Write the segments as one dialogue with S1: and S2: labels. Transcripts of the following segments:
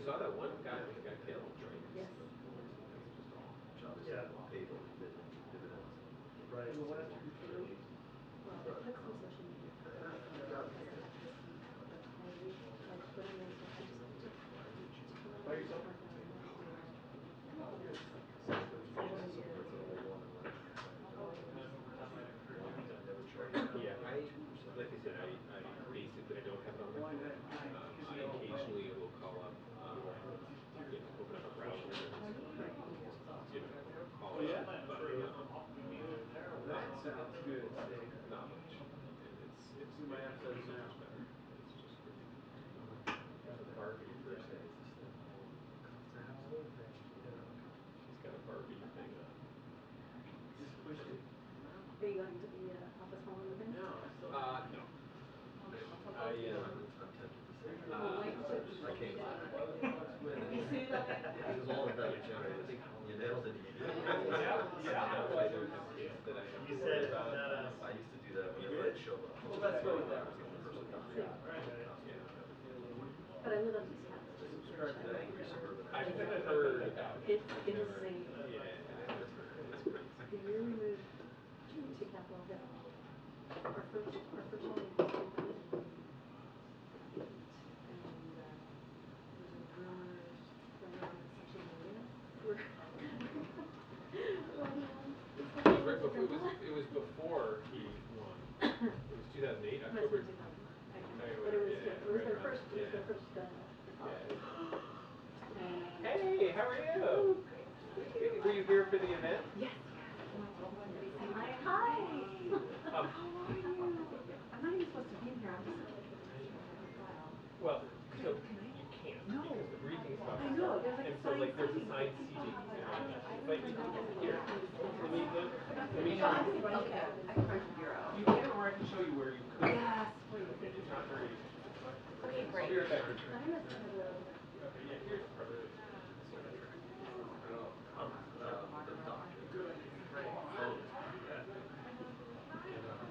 S1: saw that one guy that got killed, right?
S2: Yes.
S3: Yeah.
S4: Paid dividends.
S3: Right.
S2: Well, it took some social media. Like putting in
S1: By yourself? Yeah, like I said, I basically, I don't have it on my phone. I occasionally will call up, open up a browser and, call it up, but,
S5: That sounds good.
S1: not much. And it's so much better. It's just great. There's a Barbie person. She's got a Barbie thing on.
S5: Just push it.
S2: Are you going to the office hall in the thing?
S5: No.
S1: No. I
S4: I'm tempted to say that. I can't.
S2: You see that?
S4: It was all of that generated. I think you nailed it.
S3: You said about
S4: I used to do that whenever I'd show up.
S5: Well, let's go with that.
S2: But I live on East Coast.
S4: The angry suburban.
S1: I've heard about it.
S2: It's
S1: I've never-
S2: insane.
S1: Yeah, I've heard. That's crazy.
S2: The year we moved to Capitol Hill, our first home was and there's a rumors going on social media.
S1: It was before he won. It was 2008, October.
S2: But it was their first. It was their first.
S1: Hey, how are you? Were you here for the event?
S2: Yes. Hi. How are you? I'm not even supposed to be in here. I'm just.
S1: Well, so you can't because the briefing's about
S2: I know. There's
S1: and so like there's assigned seating. But here, let me
S2: Okay. I can find the bureau.
S1: you can or I can show you where you could.
S2: Yes, please.
S1: It's not very.
S2: Okay, great.
S1: I'll be right back.
S2: I must have a.
S1: Okay, yeah, here's probably.
S4: The doctor.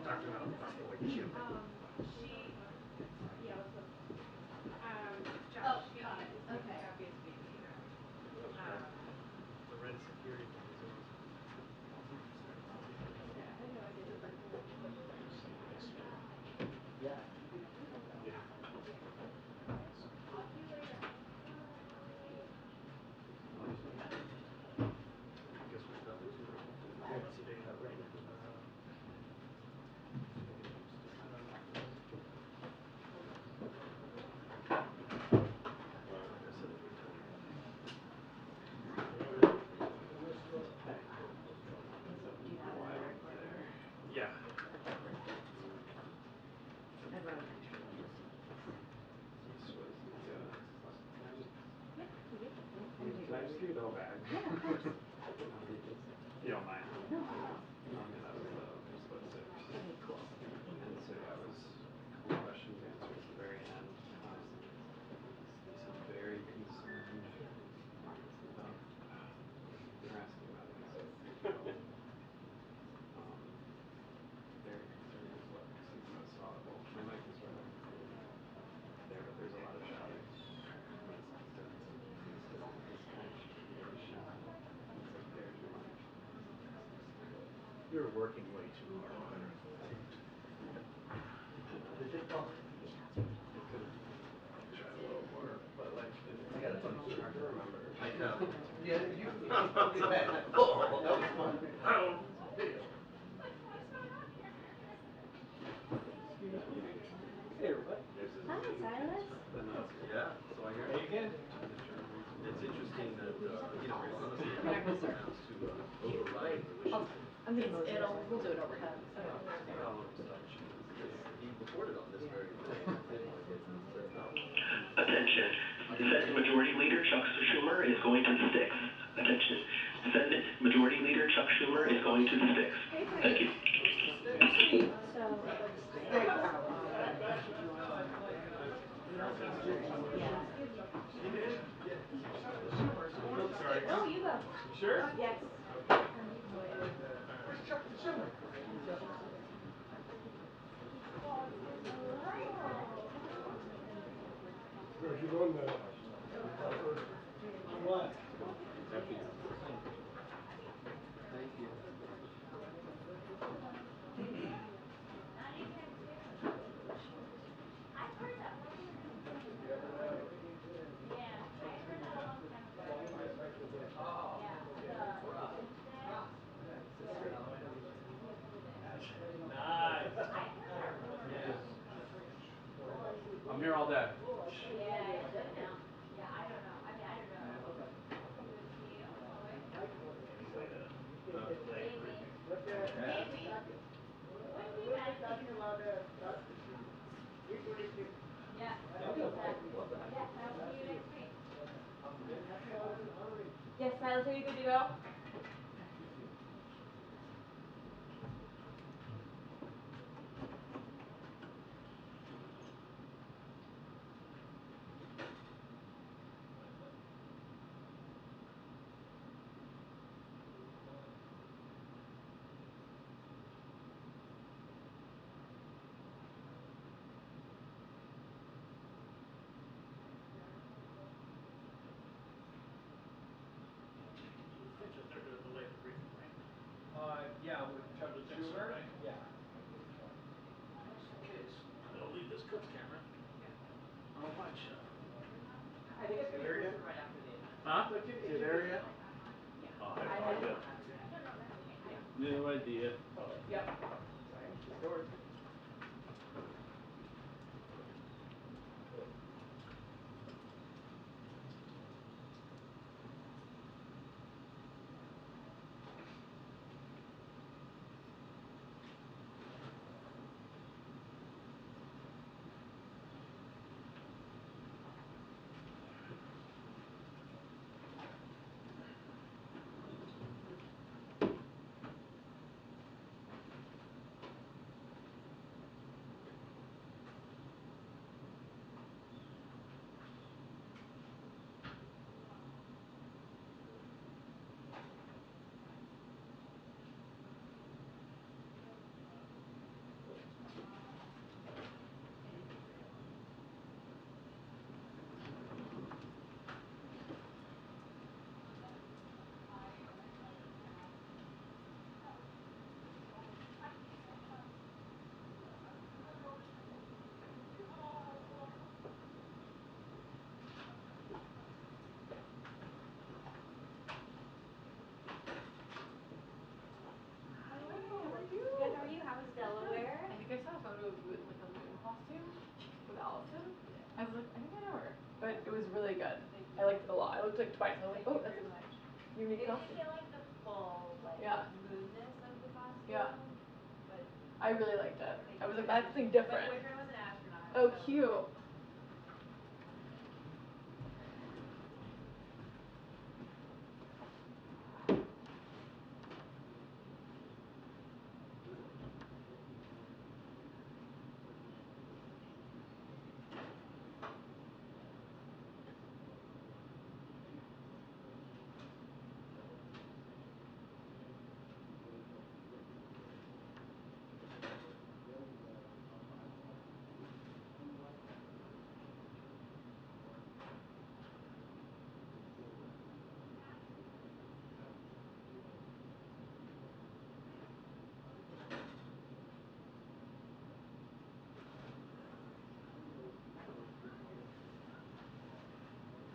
S3: Dr. Mel.
S2: Okay.
S3: The red security.
S5: Yeah.
S4: Guess we're done.
S3: Yeah.
S5: Can I just give you the whole bag?
S2: Yeah, of course.
S5: If you don't mind.
S2: No.
S5: And that was split six.
S2: Okay, cool.
S5: And so yeah, it was a couple questions answered at the very end. They seem very concerned about, they're asking about this. Very concerned with what seems most audible. My mic is right there, but there's a lot of shouting.
S4: You're working way too hard. Did they call?
S5: It could have tried a little more, but like,
S4: I gotta tell you,
S5: it's hard to remember.
S4: I know. Yeah, you. Oh, that was fun. Oh.
S5: Hey, everybody.
S2: Hi, Silas.
S4: Yeah, so I hear.
S1: Hey again.
S4: It's interesting that, honestly, it comes to overriding the wishes.
S2: I'm gonna we'll do it overhead.
S4: He reported on this very thing.
S6: Attention. Senate Majority Leader Chuck Schumer is going to the sticks. Attention. Senate Majority Leader Chuck Schumer is going to the sticks. Thank you.
S2: So,
S3: Sorry.
S2: no, you go.
S1: Sure?
S2: Yes.
S3: Where's Chuck Schumer?
S7: If you go in the first
S5: all dead.
S2: Yeah, it's good now. Yeah, I don't know. I mean, I don't know. Maybe. Maybe. Wouldn't be bad if you could. Yeah. Yeah, I'll see you next week. Yes, Silas, are you good to go?
S3: They're gonna delay the briefing, right?
S5: Yeah, with Chuck
S3: Think so,
S5: Schumer.
S3: right?
S5: Yeah, I think so.
S3: Just in case. I'm gonna leave this cook's camera. I'll watch.
S5: I think it's gonna be posted right after the event.
S3: Huh?
S5: So is it there yet?
S3: Oh, I have no idea. No idea.
S5: Oh, yep. Sorry, just doors.
S2: Good, how are you? How was Delaware?
S7: I think I saw a photo of you in like a moon costume with Allison. I was like, I think I know her. But it was really good. I liked it a lot. I looked like twice and I was like, oh, that's a unique
S2: Maybe you
S7: costume.
S2: feel like the full, like,
S7: Yeah.
S2: moonness of the costume.
S7: Yeah.
S2: But
S7: I really liked it.
S2: thank
S7: I was
S2: you.
S7: like, that's something
S2: My
S7: different.
S2: boyfriend was an astronaut.
S7: Oh,
S2: so.
S7: cute.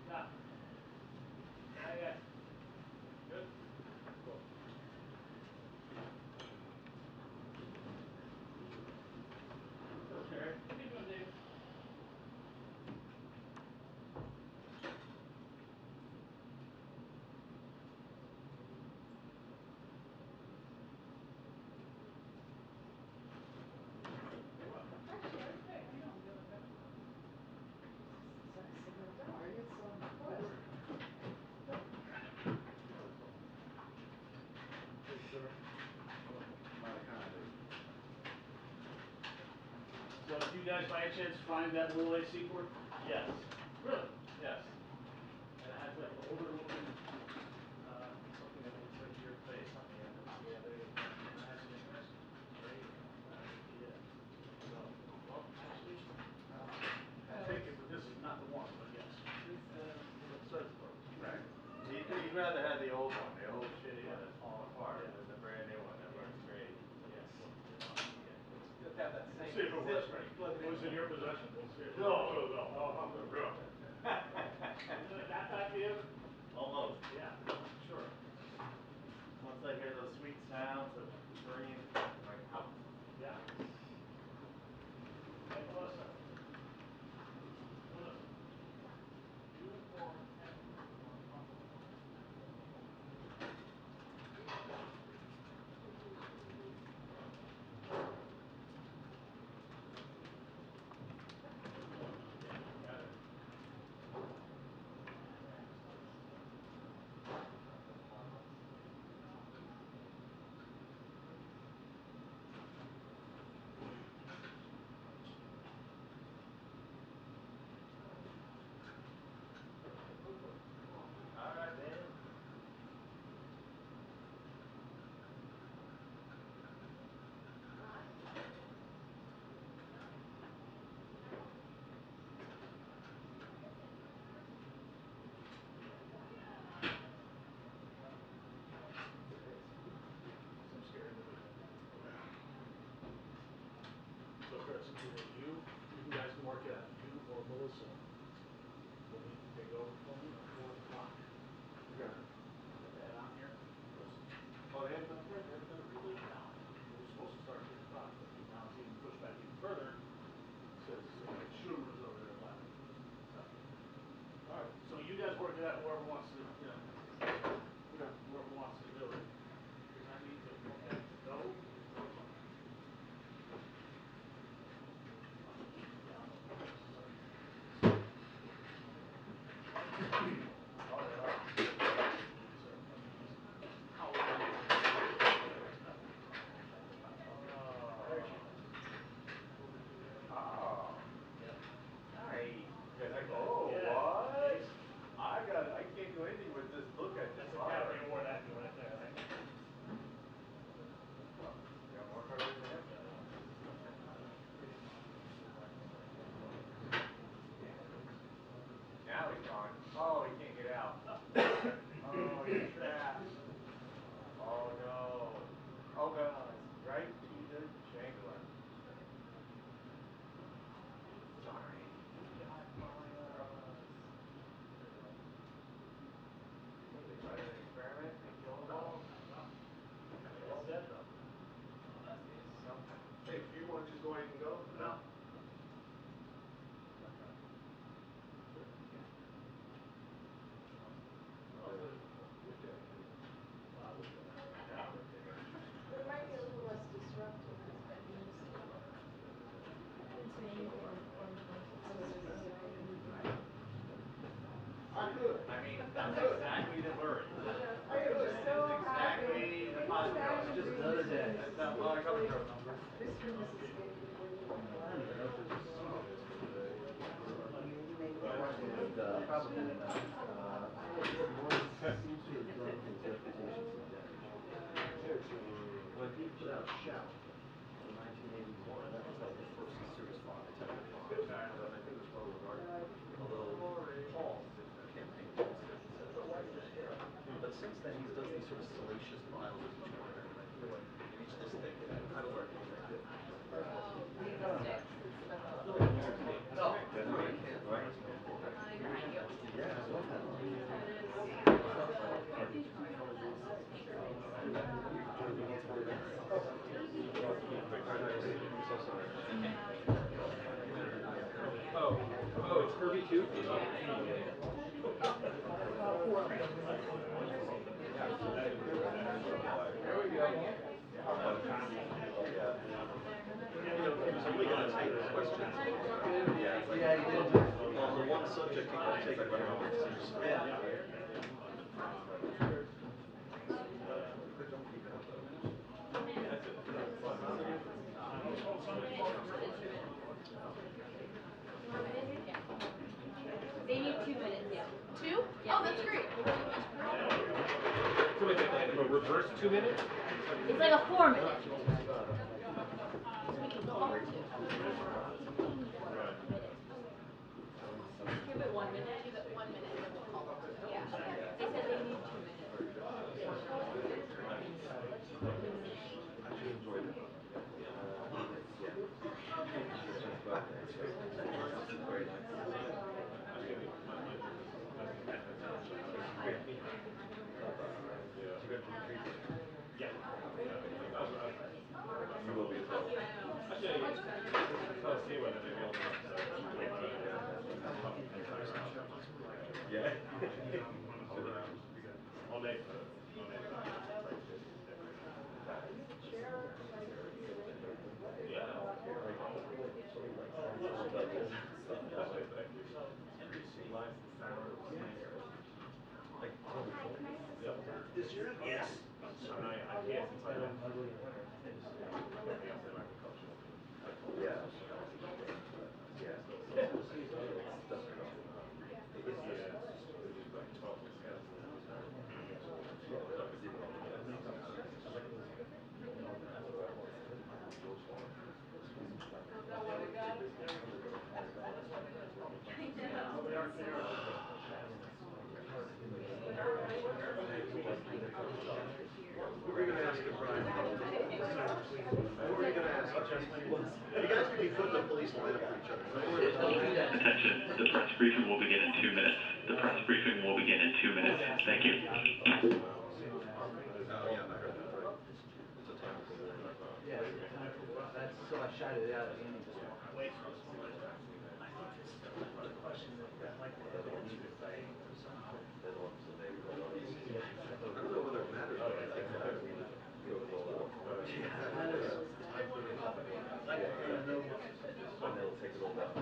S3: Yeah. Yeah, yeah. Good? Cool. Okay. What are you doing, Dave? What? Actually, hey, how you doing? Good, okay? Don't worry, it's whatever. Yes, sir.
S4: My accommodating.
S3: So did you guys by any chance find that little AC port? Yes. Really? Yes. And it has like an older looking, something that looks like your face on the end of it.
S8: Yeah, there you go.
S3: That's interesting.
S8: There you go. Yeah.
S3: So, well, actually, I
S8: Well,
S3: take it that this is not the one, but yes.
S8: this, looks so close.
S3: Right.
S8: You'd rather have the old one, the old shitty one
S3: Yeah.
S8: that's falling apart,
S3: Yeah.
S8: than the brand new one that
S3: Yeah.
S8: works great.
S3: Yes.
S8: Yeah.
S5: Just have that
S3: We'll
S5: same
S3: see if it works
S5: zip when
S3: right.
S5: you plug it
S3: If it was
S5: in.
S3: in your possession, we'll see if it
S8: No,
S3: works.
S8: no, no. Oh, no, no.
S3: Isn't it that time of year?
S8: Almost.
S3: Yeah, sure.
S8: Once I hear those sweet sounds of spring, I'm like, out.
S3: Yeah. Hey, Melissa.
S4: sense that he does these sort of salacious files with each corner, and I feel like each this thick, I don't work. No, I can't. Yeah, go ahead.
S1: Oh, it's Kirby too?
S4: There we go. Somebody gonna take questions. Yeah, you did. On the one subject, you can take questions. Yeah.
S2: They need 2 minutes, yeah.
S7: 2?
S2: Yeah.
S7: Oh, that's great.
S1: So it's like a reverse 2 minutes?
S2: It's like a 4 minute.
S7: We can call 2.
S2: Give it 1 minute.
S7: Give it 1 minute and then we'll call them 2.
S2: Yeah. They said they need 2 minutes.
S4: I actually enjoyed it. Very nice. You will be as well. Yeah. This year? Yes.
S1: I can't since I left.
S4: Yeah. What were you going to ask him, Brian? What were you going to ask him? You guys could be putting the police line up for each other.
S6: Attention, the press briefing will begin in 2 minutes. The press briefing will begin in 2 minutes. Thank you.
S4: Oh, yeah, I heard that, right. It's a time thing.
S5: Yeah, that's, so I shouted it out at Andy just now.
S3: Wait for this one. I think this is the question that I'd like to answer if I somehow.
S4: I don't know whether it matters. And they'll take it all down. It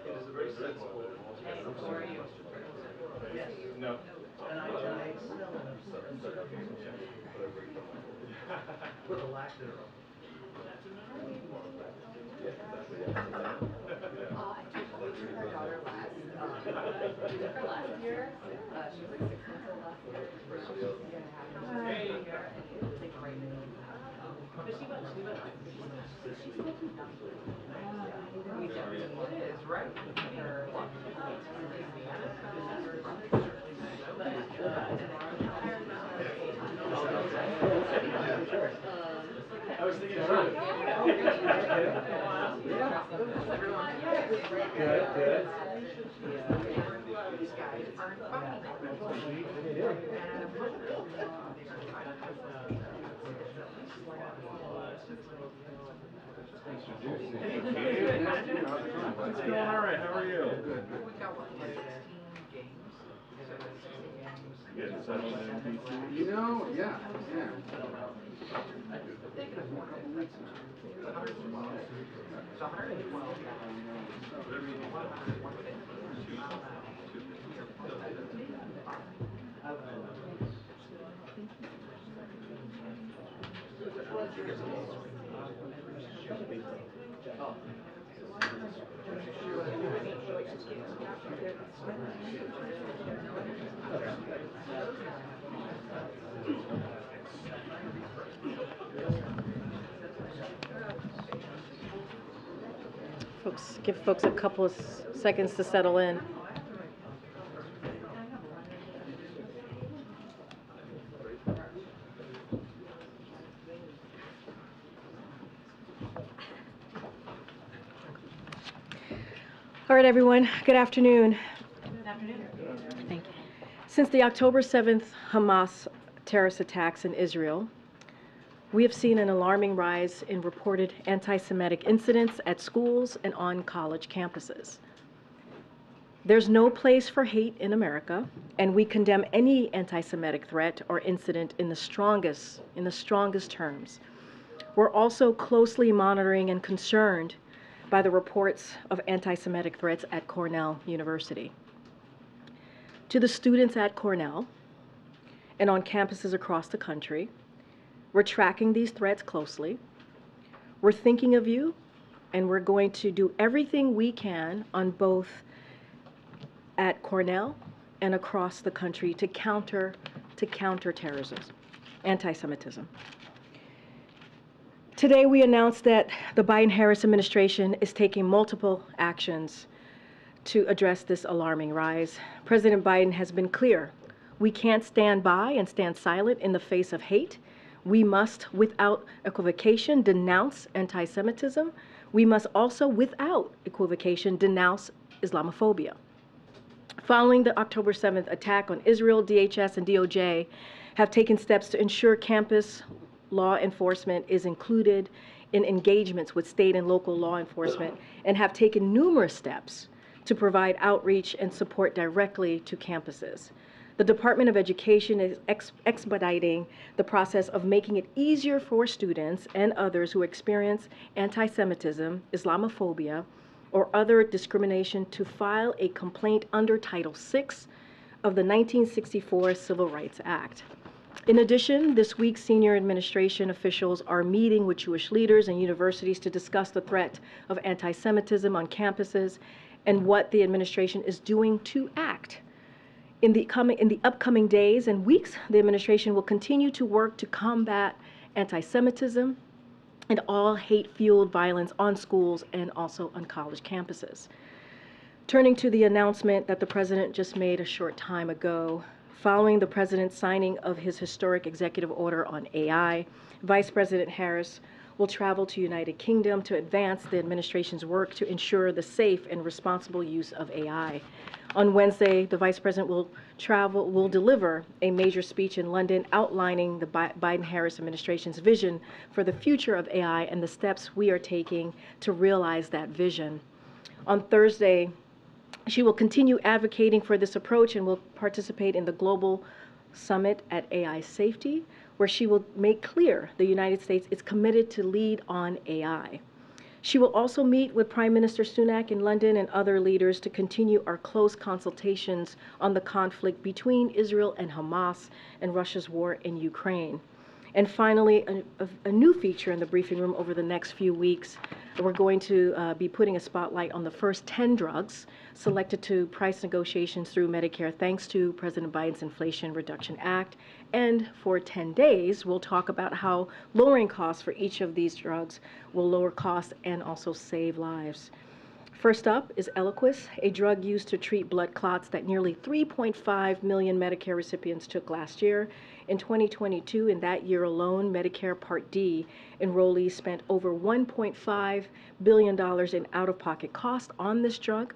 S4: is a very sensible.
S5: How are you? Yes.
S1: No.
S5: And I smell with a lack thereof.
S2: We took our daughter last. We took her last year. She was like 6 months old last year. She's gonna have her second year, and it was like right in the middle. But she went. She's still too young. We definitely
S5: It is, right?
S2: her.
S3: I was thinking
S5: Good.
S2: These guys aren't fucking.
S1: It's going all right. How are you?
S5: Good. We've got what, 16 games? 16 games.
S1: You guys are settled in DC?
S9: You know, yeah.
S5: They can afford it. It's 112. It's 112.
S9: Give folks a couple of seconds to settle in. All right, everyone. Good afternoon.
S7: Good afternoon.
S9: Thank you. Since the October 7th Hamas terrorist attacks in Israel, we have seen an alarming rise in reported anti-Semitic incidents at schools and on college campuses. There's no place for hate in America, and we condemn any anti-Semitic threat or incident in the strongest terms. We're also closely monitoring and concerned by the reports of anti-Semitic threats at Cornell University. To the students at Cornell and on campuses across the country, we're tracking these threats closely. We're thinking of you, and we're going to do everything we can on both at Cornell and across the country to counter terrorism, anti-Semitism. Today we announced that the Biden-Harris administration is taking multiple actions to address this alarming rise. President Biden has been clear. We can't stand by and stand silent in the face of hate. We must, without equivocation, denounce anti-Semitism. We must also, without equivocation, denounce Islamophobia. Following the October 7th attack on Israel, DHS and DOJ have taken steps to ensure campus law enforcement is included in engagements with state and local law enforcement and have taken numerous steps to provide outreach and support directly to campuses. The Department of Education is expediting the process of making it easier for students and others who experience anti-Semitism, Islamophobia, or other discrimination to file a complaint under Title VI of the 1964 Civil Rights Act. In addition, this week, senior administration officials are meeting with Jewish leaders and universities to discuss the threat of anti-Semitism on campuses and what the administration is doing to act. In the upcoming days and weeks, the administration will continue to work to combat anti-Semitism and all hate-fueled violence on schools and also on college campuses. Turning to the announcement that the president just made a short time ago, following the president's signing of his historic executive order on AI, Vice President Harris will travel to United Kingdom to advance the administration's work to ensure the safe and responsible use of AI. On Wednesday, the Vice President will deliver a major speech in London outlining the Biden-Harris administration's vision for the future of AI and the steps we are taking to realize that vision. On Thursday, she will continue advocating for this approach and will participate in the Global Summit at AI Safety, where she will make clear the United States is committed to lead on AI. She will also meet with Prime Minister Sunak in London and other leaders to continue our close consultations on the conflict between Israel and Hamas and Russia's war in Ukraine. And finally, a new feature in the briefing room over the next few weeks, we're going to be putting a spotlight on the first 10 drugs selected to price negotiations through Medicare thanks to President Biden's Inflation Reduction Act. And for 10 days, we'll talk about how lowering costs for each of these drugs will lower costs and also save lives. First up is Eliquis, a drug used to treat blood clots that nearly 3.5 million Medicare recipients took last year. In 2022, in that year alone, Medicare Part D enrollees spent over $1.5 billion in out-of-pocket costs on this drug.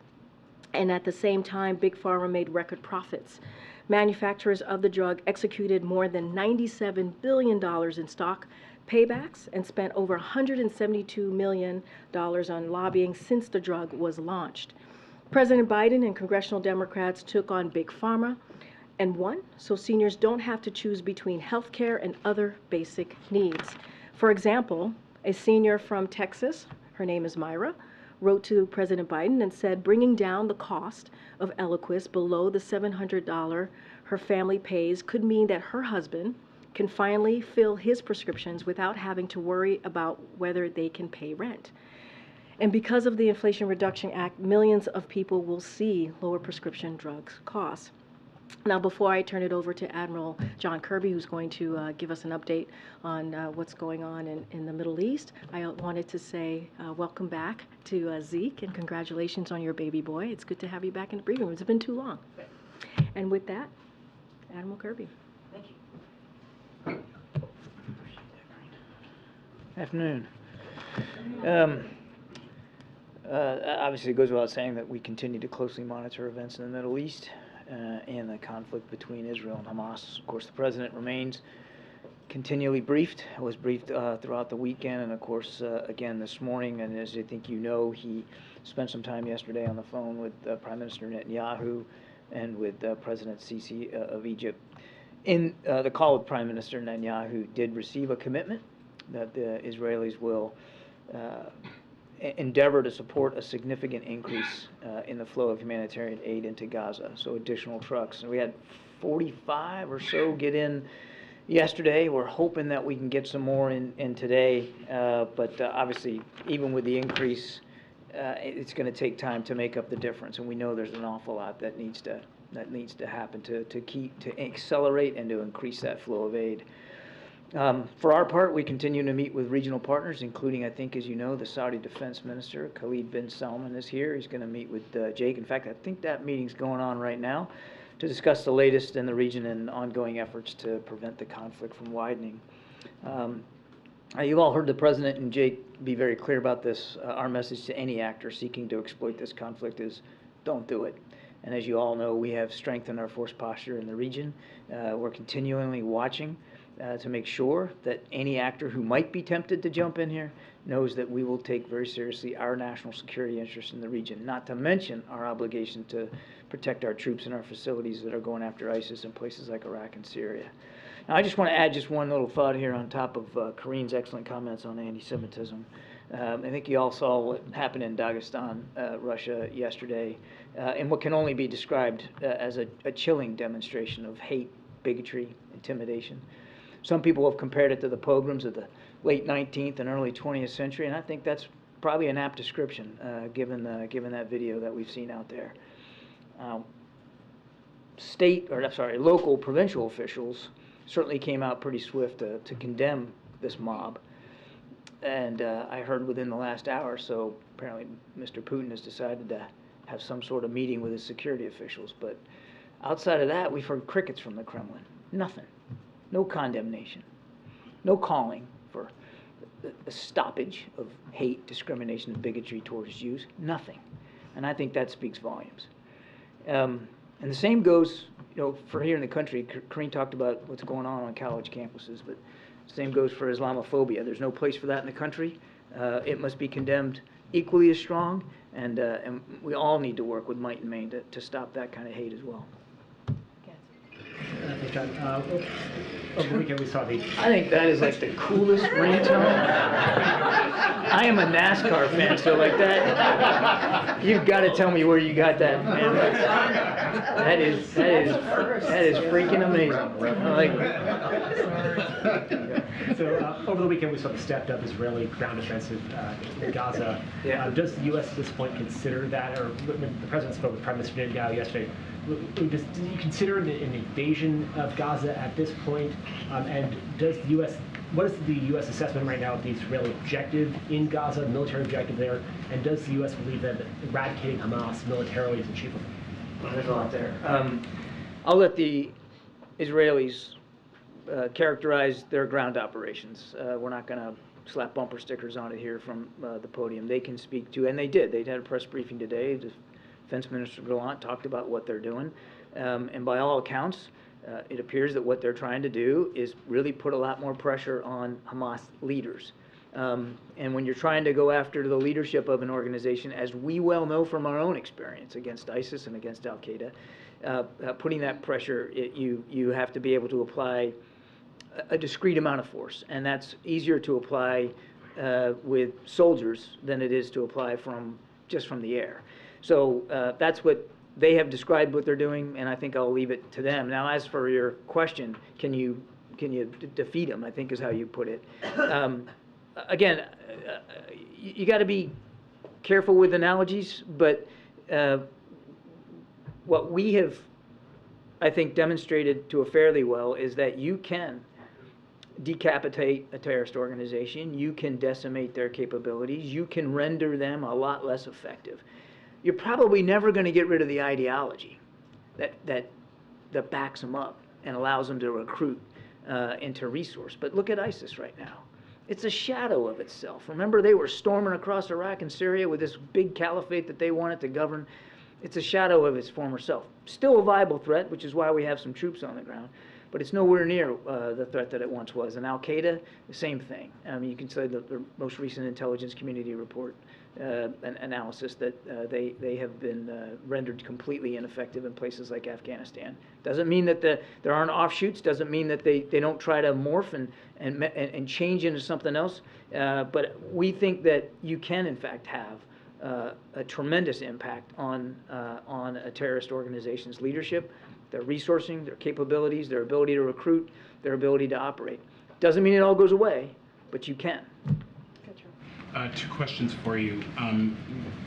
S9: And at the same time, Big Pharma made record profits. Manufacturers of the drug executed more than $97 billion in stock paybacks and spent over $172 million on lobbying since the drug was launched. President Biden and congressional Democrats took on Big Pharma and won, so seniors don't have to choose between health care and other basic needs. For example, a senior from Texas, her name is Myra, wrote to President Biden and said bringing down the cost of Eliquis below the $700 her family pays could mean that her husband can finally fill his prescriptions without having to worry about whether they can pay rent. And because of the Inflation Reduction Act, millions of people will see lower prescription drugs costs. Now, before I turn it over to Admiral John Kirby, who's going to give us an update on what's going on in the Middle East, I wanted to say welcome back to Zeke, and congratulations on your baby boy. It's good to have you back in the briefing room. It's been too long. And with that, Admiral Kirby.
S10: Thank you. Afternoon. Obviously, it goes without saying that we continue to closely monitor events in the Middle East and the conflict between Israel and Hamas. Of course, the President remains continually briefed, was briefed throughout the weekend, and of course, again this morning, and as I think you know, he spent some time yesterday on the phone with Prime Minister Netanyahu and with President Sisi of Egypt. In the call with Prime Minister Netanyahu did receive a commitment that the Israelis will endeavor to support a significant increase in the flow of humanitarian aid into Gaza, so additional trucks. And we had 45 or so get in yesterday. We're hoping that we can get some more in today, but obviously, even with the increase, it's going to take time to make up the difference, and we know there's an awful lot that needs to happen to accelerate and to increase that flow of aid. For our part, we continue to meet with regional partners, including, I think, as you know, the Saudi Defense Minister, Khalid bin Salman, is here. He's going to meet with Jake. In fact, I think that meeting's going on right now to discuss the latest in the region and ongoing efforts to prevent the conflict from widening. You've all heard the President and Jake be very clear about this. Our message to any actor seeking to exploit this conflict is don't do it. And as you all know, we have strengthened our force posture in the region. We're continually watching to make sure that any actor who might be tempted to jump in here knows that we will take very seriously our national security interests in the region, not to mention our obligation to protect our troops and our facilities that are going after ISIS in places like Iraq and Syria. Now, I just want to add just one little thought here on top of Kareen's excellent comments on anti-Semitism. I think you all saw what happened in Dagestan, Russia, yesterday, and what can only be described as a chilling demonstration of hate, bigotry, intimidation. Some people have compared it to the pogroms of the late 19th and early 20th century, and I think that's probably an apt description, given that video that we've seen out there. Local, provincial officials certainly came out pretty swift to condemn this mob. And I heard within the last hour or so, apparently Mr. Putin has decided to have some sort of meeting with his security officials. But outside of that, we've heard crickets from the Kremlin. Nothing. No condemnation. No calling for a stoppage of hate, discrimination, and bigotry towards Jews. Nothing. And I think that speaks volumes. And the same goes, for here in the country. Kareen talked about what's going on college campuses, but the same goes for Islamophobia. There's no place for that in the country. It must be condemned equally as strong, and we all need to work with might and main to stop that kind of hate as well.
S11: Thanks, John. Over the weekend we saw the...
S10: I think that is like the coolest ringtone. I am a NASCAR fan, so like that, you've got to tell me where you got that, man. That is freaking amazing.
S11: So over the weekend we saw the stepped-up Israeli ground offensive in Gaza.
S10: Yeah.
S11: Does the U.S. at this point consider that, or when the President spoke with Prime Minister Netanyahu yesterday, do you consider an invasion of Gaza at this point? And does the U.S. What is the U.S. assessment right now of the Israeli objective in Gaza, the military objective there? And does the U.S. believe that eradicating Hamas militarily is achievable?
S10: Well, there's a lot there. I'll let the Israelis characterize their ground operations. We're not going to slap bumper stickers on it here from the podium. They can speak to, and they did. They had a press briefing today. Defense Minister Gallant talked about what they're doing. And by all accounts, it appears that what they're trying to do is really put a lot more pressure on Hamas leaders. And when you're trying to go after the leadership of an organization, as we well know from our own experience against ISIS and against Al-Qaeda, putting that pressure, you have to be able to apply a discrete amount of force. And that's easier to apply with soldiers than it is to apply just from the air. So that's what they have described what they're doing, and I think I'll leave it to them. Now, as for your question, can you defeat them, I think is how you put it. Again, you got to be careful with analogies, but what we have I think, demonstrated to a fairly well is that you can decapitate a terrorist organization, you can decimate their capabilities, you can render them a lot less effective. You're probably never going to get rid of the ideology that backs them up and allows them to recruit into resource. But look at ISIS right now. It's a shadow of itself. Remember, they were storming across Iraq and Syria with this big caliphate that they wanted to govern. It's a shadow of its former self. Still a viable threat, which is why we have some troops on the ground, but it's nowhere near the threat that it once was. And Al-Qaeda, the same thing. I mean, you can say the most recent intelligence community report an analysis that they have been rendered completely ineffective in places like Afghanistan. Doesn't mean that there aren't offshoots, doesn't mean that they don't try to morph and change into something else, but we think that you can in fact have a tremendous impact on a terrorist organization's leadership, their resourcing, their capabilities, their ability to recruit, their ability to operate. Doesn't mean it all goes away, but you can.
S12: Two questions for you.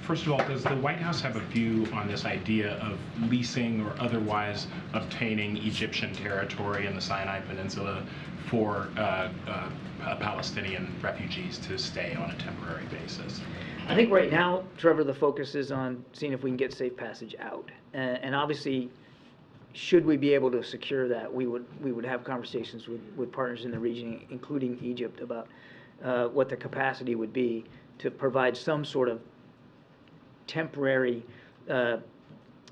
S12: First of all, does the White House have a view on this idea of leasing or otherwise obtaining Egyptian territory in the Sinai Peninsula for Palestinian refugees to stay on a temporary basis?
S10: I think right now, Trevor, the focus is on seeing if we can get safe passage out. And obviously, should we be able to secure that, we would have conversations with partners in the region, including Egypt, about what the capacity would be to provide some sort of temporary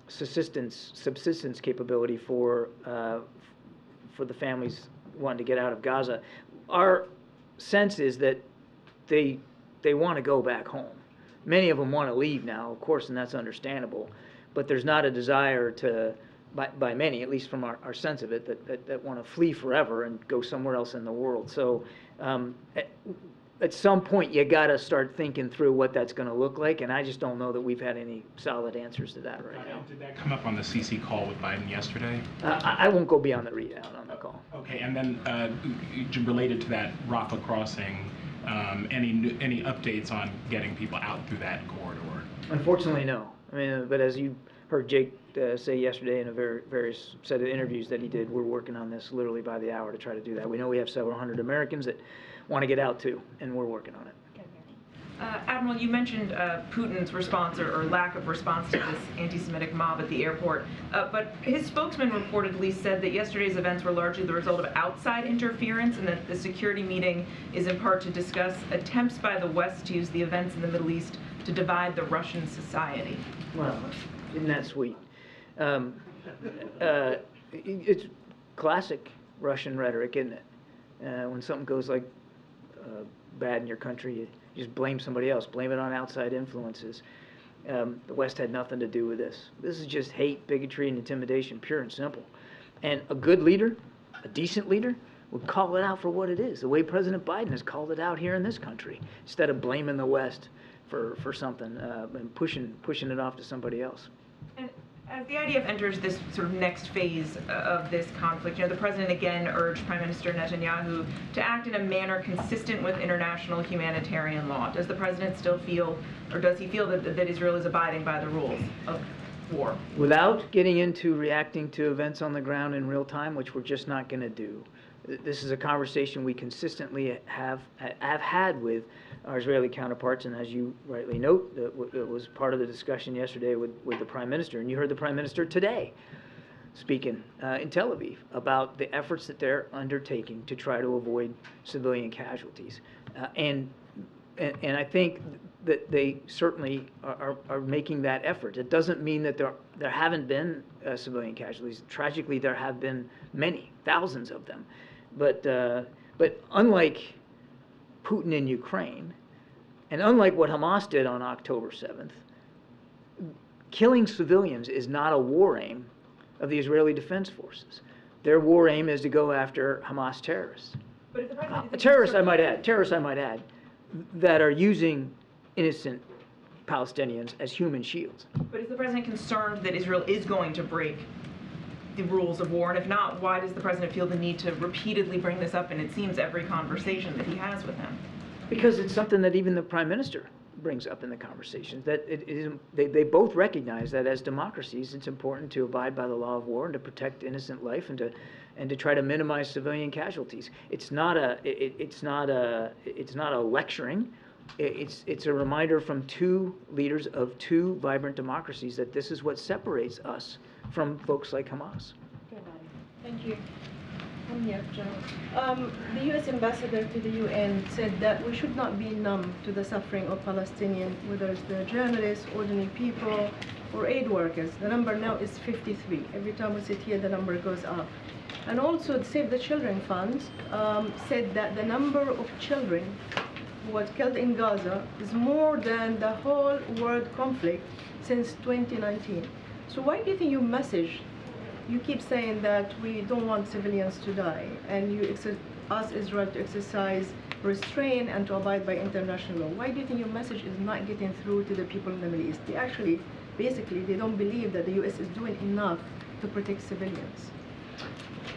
S10: subsistence capability for the families wanting to get out of Gaza. Our sense is that they want to go back home. Many of them want to leave now, of course, and that's understandable. But there's not a desire to, by many, at least from our sense of it, that want to flee forever and go somewhere else in the world. So at some point, you got to start thinking through what that's going to look like, and I just don't know that we've had any solid answers to that right now.
S12: Did that come up on the CC call with Biden yesterday?
S10: I won't go beyond the readout on the call.
S12: Okay, and then related to that, Rafa Crossing, any updates on getting people out through that corridor?
S10: Unfortunately, no. I mean, but as you heard Jake say yesterday in a various set of interviews that he did, we're working on this literally by the hour to try to do that. We know we have several hundred Americans that want to get out too, and we're working on it.
S13: Admiral, you mentioned Putin's response or lack of response to this anti-Semitic mob at the airport, but his spokesman reportedly said that yesterday's events were largely the result of outside interference and that the security meeting is in part to discuss attempts by the West to use the events in the Middle East to divide the Russian society.
S10: Well, isn't that sweet? It's classic Russian rhetoric, isn't it? When something goes like bad in your country, you just blame somebody else, blame it on outside influences. The West had nothing to do with this. This is just hate, bigotry, and intimidation, pure and simple. And a good leader, a decent leader, would call it out for what it is, the way President Biden has called it out here in this country, instead of blaming the West for something and pushing it off to somebody else.
S13: And as the IDF enters this sort of next phase of this conflict, the president again urged Prime Minister Netanyahu to act in a manner consistent with international humanitarian law. Does the president still feel, or does he feel that Israel is abiding by the rules of war?
S10: Without getting into reacting to events on the ground in real time, which we're just not going to do, this is a conversation we consistently have had with our Israeli counterparts, and as you rightly note, it was part of the discussion yesterday with the Prime Minister, and you heard the Prime Minister today speaking in Tel Aviv about the efforts that they're undertaking to try to avoid civilian casualties. And I think that they certainly are making that effort. It doesn't mean that there haven't been civilian casualties. Tragically, there have been many, thousands of them. But unlike Putin in Ukraine, and unlike what Hamas did on October 7th, killing civilians is not a war aim of the Israeli Defense Forces. Their war aim is to go after Hamas terrorists.
S13: But if the president
S10: terrorists, I might add, that are using innocent Palestinians as human shields.
S13: But is the president concerned that Israel is going to break the rules of war? And if not, why does the president feel the need to repeatedly bring this up in, it seems, every conversation that he has with him?
S10: Because it's something that even the Prime Minister brings up in the conversations, that they both recognize that as democracies, it's important to abide by the law of war and to protect innocent life and to try to minimize civilian casualties. It's not a lecturing. It's a reminder from two leaders of two vibrant democracies that this is what separates us from folks like Hamas.
S14: Thank you. I'm here, John. The U.S. ambassador to the UN said that we should not be numb to the suffering of Palestinians, whether it's the journalists, ordinary people, or aid workers. The number now is 53. Every time we sit here, the number goes up. And also, the Save the Children Fund said that the number of children who was killed in Gaza is more than the whole world conflict since 2019. So why do you think your message, you keep saying that we don't want civilians to die, and you ask Israel to exercise restraint and to abide by international law? Why do you think your message is not getting through to the people in the Middle East? They actually, basically, they don't believe that the U.S. is doing enough to protect civilians.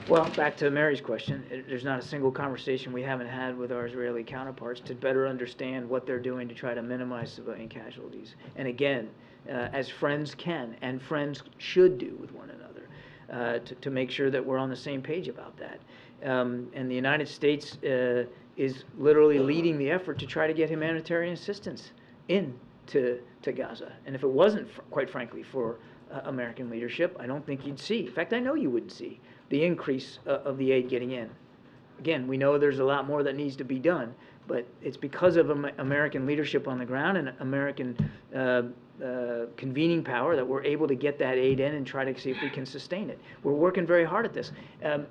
S10: Well, back to Mary's question, there's not a single conversation we haven't had with our Israeli counterparts to better understand what they're doing to try to minimize civilian casualties. And again, as friends can and friends should do with one another, to make sure that we're on the same page about that. And the United States is literally leading the effort to try to get humanitarian assistance into Gaza. And if it wasn't, quite frankly, for American leadership, I don't think you'd see. In fact, I know you wouldn't see the increase of the aid getting in. Again, we know there's a lot more that needs to be done, but it's because of American leadership on the ground and American convening power that we're able to get that aid in and try to see if we can sustain it. We're working very hard at this. I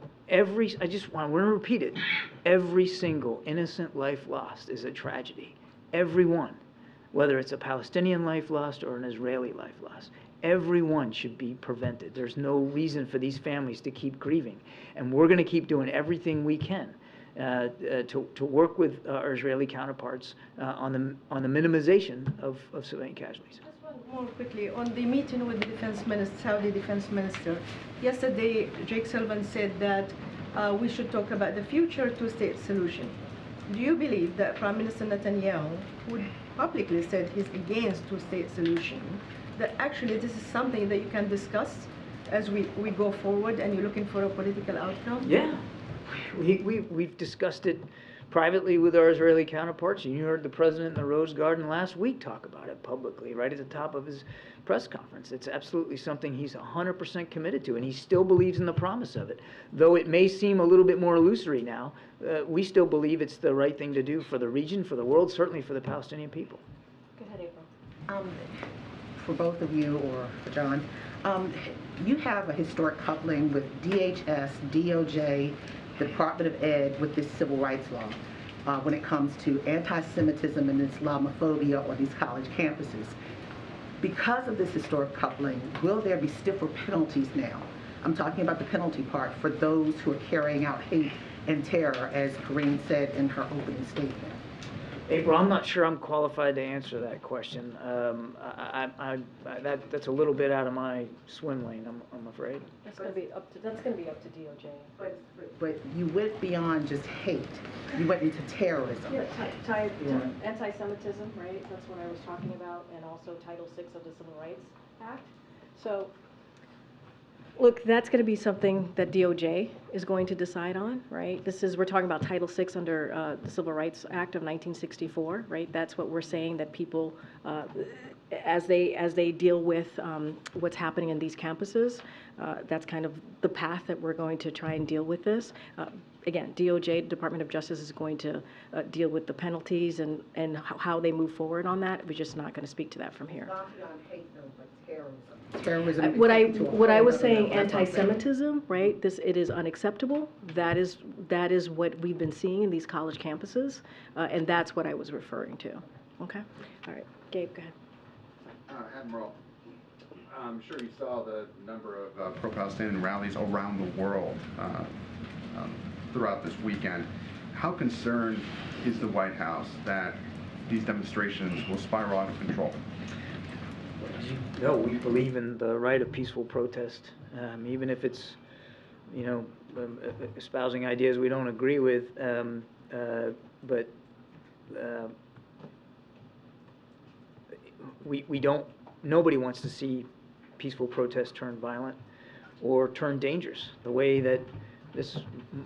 S10: just want to repeat it. Every single innocent life lost is a tragedy. Every one, whether it's a Palestinian life lost or an Israeli life lost. Everyone should be prevented. There's no reason for these families to keep grieving. And we're going to keep doing everything we can to work with our Israeli counterparts on the minimization of civilian casualties.
S14: Just one more quickly. On the meeting with the defense minister, Saudi defense minister, yesterday Jake Sullivan said that we should talk about the future two-state solution. Do you believe that Prime Minister Netanyahu, who publicly said he's against two-state solution, that actually this is something that you can discuss as we go forward and you're looking for a political outcome?
S10: Yeah, we've discussed it privately with our Israeli counterparts. You heard the president in the Rose Garden last week talk about it publicly, right at the top of his press conference. It's absolutely something he's 100% committed to, and he still believes in the promise of it. Though it may seem a little bit more illusory now, we still believe it's the right thing to do for the region, for the world, certainly for the Palestinian people.
S14: Go ahead, April.
S15: For both of you or for John, you have a historic coupling with DHS, DOJ, the Department of Ed with this civil rights law when it comes to anti-Semitism and Islamophobia on these college campuses. Because of this historic coupling, will there be stiffer penalties now? I'm talking about the penalty part for those who are carrying out hate and terror, as Karine said in her opening statement.
S10: April, I'm not sure I'm qualified to answer that question. That's a little bit out of my swim lane, I'm afraid.
S9: That's going to be up to DOJ.
S15: But you went beyond just hate. You went into terrorism.
S9: Yeah, tied to anti-Semitism, right? That's what I was talking about, and also Title VI of the Civil Rights Act. So, look, that's going to be something that DOJ is going to decide on, right? We're talking about Title VI under the Civil Rights Act of 1964, right? That's what we're saying, that people, as they deal with what's happening in these campuses, that's kind of the path that we're going to try and deal with this. Again, DOJ, Department of Justice, is going to deal with the penalties and how they move forward on that. We're just not going to speak to that from here.
S15: Not beyond hate, though, but terrorism.
S9: What I was saying, anti-Semitism, right? It is unacceptable. That is what we've been seeing in these college campuses, and that's what I was referring to. Okay. All right, Gabe, go ahead.
S16: Admiral, I'm sure you saw the number of pro-Palestinian rallies around the world throughout this weekend. How concerned is the White House that these demonstrations will spiral out of control?
S10: No, we believe in the right of peaceful protest, even if it's, espousing ideas we don't agree with. But nobody wants to see peaceful protests turn violent or turn dangerous, the way that this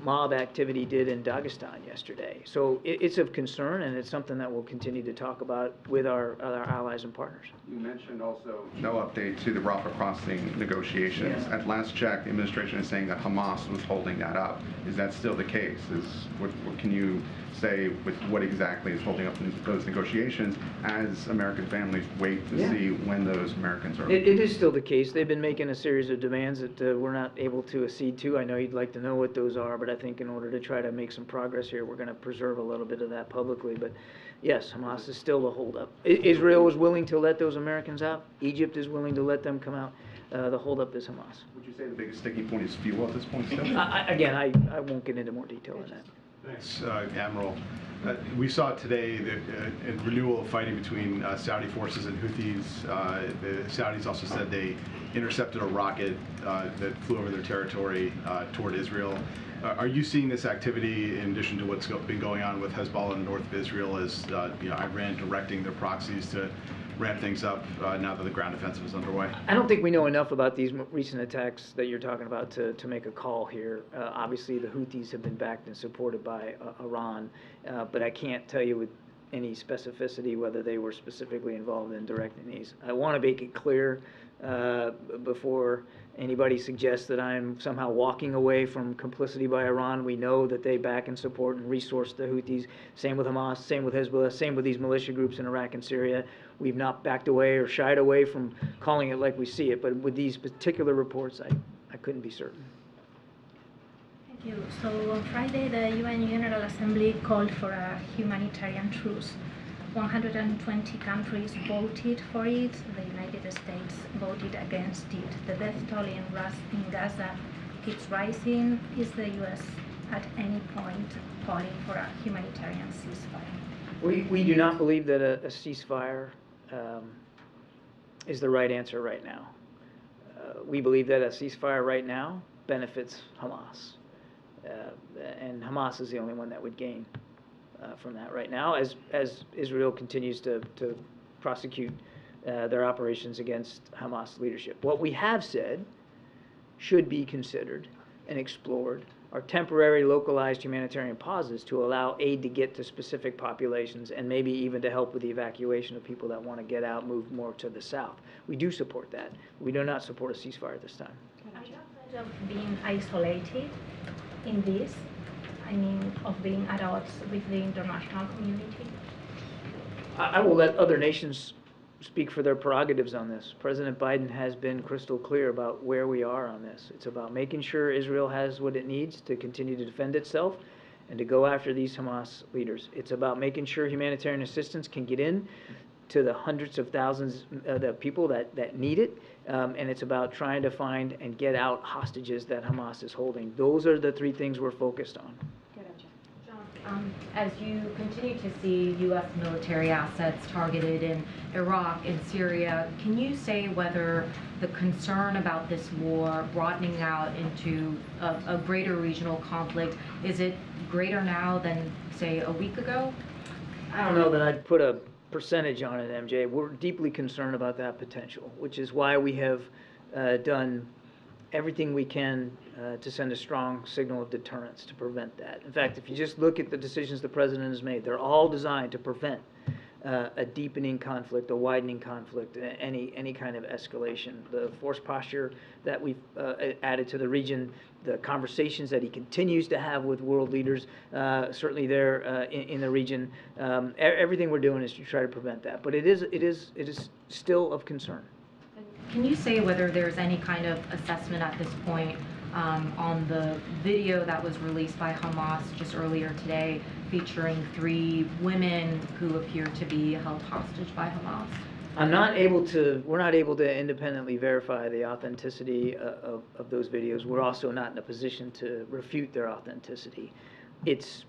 S10: mob activity did in Dagestan yesterday. So it's of concern, and it's something that we'll continue to talk about with our allies and partners.
S16: You mentioned also no update to the Rafa Crossing negotiations.
S10: Yeah.
S16: At last check, the administration is saying that Hamas was holding that up. Is that still the case? What can you say with what exactly is holding up those negotiations as American families wait to see when those Americans are...
S10: It is still the case. They've been making a series of demands that we're not able to accede to. I know you'd like to know what those are, but I think in order to try to make some progress here, we're going to preserve a little bit of that publicly. But yes, Hamas is still the holdup. Israel is willing to let those Americans out. Egypt is willing to let them come out. The holdup is Hamas.
S16: Would you say the biggest sticking point is fuel at this point still?
S10: Again, I won't get into more detail on that.
S17: Thanks, Admiral. We saw today a renewal of fighting between Saudi forces and Houthis. The Saudis also said they intercepted a rocket that flew over their territory toward Israel. Are you seeing this activity in addition to what's been going on with Hezbollah in the north of Israel as Iran directing their proxies to ramp things up now that the ground offensive is underway?
S10: I don't think we know enough about these recent attacks that you're talking about to make a call here. Obviously, the Houthis have been backed and supported by Iran, but I can't tell you with any specificity whether they were specifically involved in directing these. I want to make it clear before anybody suggests that I'm somehow walking away from complicity by Iran. We know that they back and support and resource the Houthis. Same with Hamas, same with Hezbollah, same with these militia groups in Iraq and Syria. We've not backed away or shied away from calling it like we see it, but with these particular reports, I couldn't be certain.
S18: Thank you. So on Friday, the UN General Assembly called for a humanitarian truce. 120 countries voted for it. The United States voted against it. The death toll in Gaza keeps rising. Is the U.S. at any point calling for a humanitarian ceasefire?
S10: We do not believe that a ceasefire is the right answer right now. We believe that a ceasefire right now benefits Hamas. And Hamas is the only one that would gain from that right now as Israel continues to prosecute their operations against Hamas leadership. What we have said should be considered and explored are temporary localized humanitarian pauses to allow aid to get to specific populations and maybe even to help with the evacuation of people that want to get out, move more to the south. We do support that. We do not support a ceasefire at this time.
S18: Are you afraid of being isolated in this? I mean, of being at odds with the international community?
S10: I will let other nations speak for their prerogatives on this. President Biden has been crystal clear about where we are on this. It's about making sure Israel has what it needs to continue to defend itself and to go after these Hamas leaders. It's about making sure humanitarian assistance can get in to the hundreds of thousands of people that need it, and it's about trying to find and get out hostages that Hamas is holding. Those are the three things we're focused on.
S19: As you continue to see U.S. military assets targeted in Iraq and Syria, can you say whether the concern about this war broadening out into a greater regional conflict, is it greater now than, say, a week ago?
S10: I don't know that I'd put a percentage on it, MJ. We're deeply concerned about that potential, which is why we have done everything we can to send a strong signal of deterrence to prevent that. In fact, if you just look at the decisions the president has made, they're all designed to prevent a deepening conflict, a widening conflict, any kind of escalation. The force posture that we've added to the region, the conversations that he continues to have with world leaders, certainly there in the region, everything we're doing is to try to prevent that. But it is still of concern.
S19: Can you say whether there's any kind of assessment at this point on the video that was released by Hamas just earlier today featuring 3 women who appear to be held hostage by Hamas?
S10: We're not able to independently verify the authenticity of those videos. We're also not in a position to refute their authenticity. It's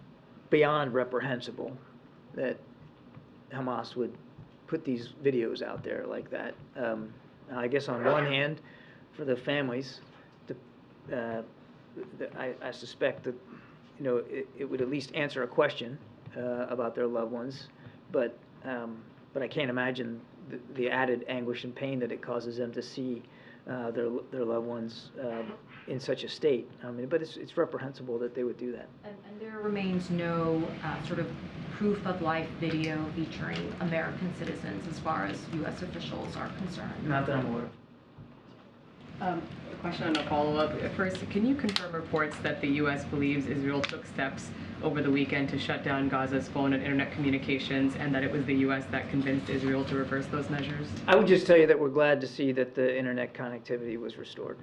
S10: beyond reprehensible that Hamas would put these videos out there like that. I guess on one hand, for the families, I suspect that it would at least answer a question about their loved ones, but I can't imagine the added anguish and pain that it causes them to see their loved ones in such a state. I mean, but it's reprehensible that they would do that.
S19: And there remains no sort of proof of life video featuring American citizens as far as U.S. officials are concerned.
S10: Not that I'm aware of.
S20: A question and a follow-up. First, can you confirm reports that the U.S. believes Israel took steps over the weekend to shut down Gaza's phone and internet communications, and that it was the U.S. that convinced Israel to reverse those measures?
S10: I would just tell you that we're glad to see that the internet connectivity was restored.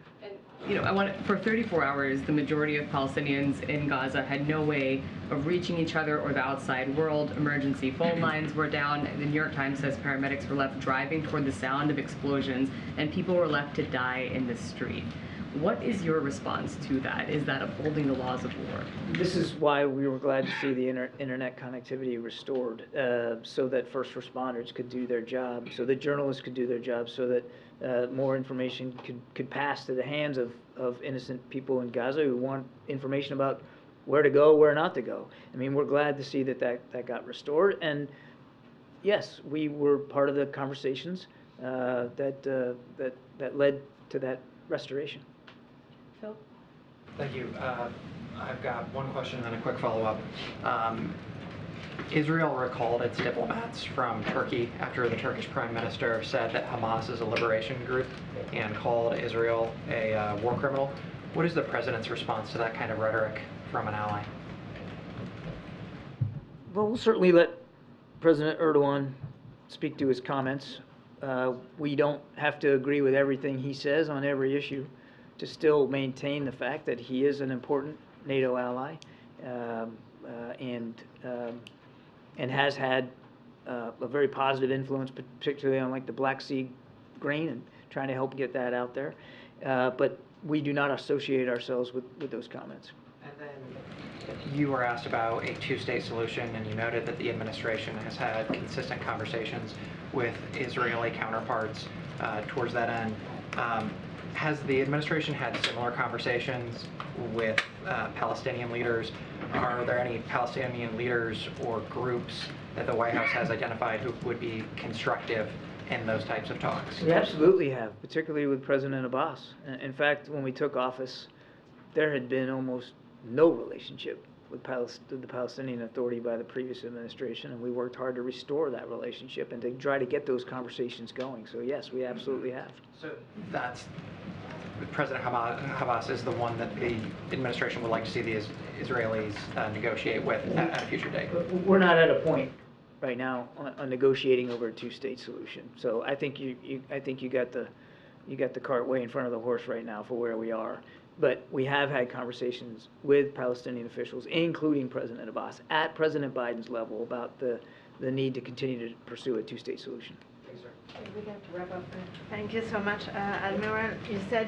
S20: You know, for 34 hours, the majority of Palestinians in Gaza had no way of reaching each other or the outside world. Emergency phone lines were down. The New York Times says paramedics were left driving toward the sound of explosions, and people were left to die in the street. What is your response to that? Is that upholding the laws of war?
S10: This is why we were glad to see the internet connectivity restored, so that first responders could do their job, so that journalists could do their job, so that more information could pass to the hands of innocent people in Gaza who want information about where to go, where not to go. I mean, we're glad to see that got restored, and yes, we were part of the conversations that led to that restoration.
S9: Phil?
S21: Thank you. I've got one question and then a quick follow-up. Israel recalled its diplomats from Turkey after the Turkish Prime Minister said that Hamas is a liberation group and called Israel a war criminal. What is the President's response to that kind of rhetoric from an ally?
S10: Well, we'll certainly let President Erdogan speak to his comments. We don't have to agree with everything he says on every issue to still maintain the fact that he is an important NATO ally and has had a very positive influence, particularly on like the Black Sea grain and trying to help get that out there. But we do not associate ourselves with those comments.
S21: And then you were asked about a two-state solution, and you noted that the administration has had consistent conversations with Israeli counterparts towards that end. Has the administration had similar conversations with Palestinian leaders? Are there any Palestinian leaders or groups that the White House has identified who would be constructive in those types of talks?
S10: We absolutely have, particularly with President Abbas. In fact, when we took office, there had been almost no relationship with the Palestinian Authority by the previous administration, and we worked hard to restore that relationship and to try to get those conversations going. So yes, we absolutely have.
S21: So that's President Abbas is the one that the administration would like to see the Israelis negotiate with at a future date.
S10: We're not at a point right now on negotiating over a two-state solution. So I think you got the cart way in front of the horse right now for where we are. But we have had conversations with Palestinian officials, including President Abbas, at President Biden's level about the need to continue to pursue a two-state solution.
S22: We have to wrap up. Thank you so much. Admiral, you said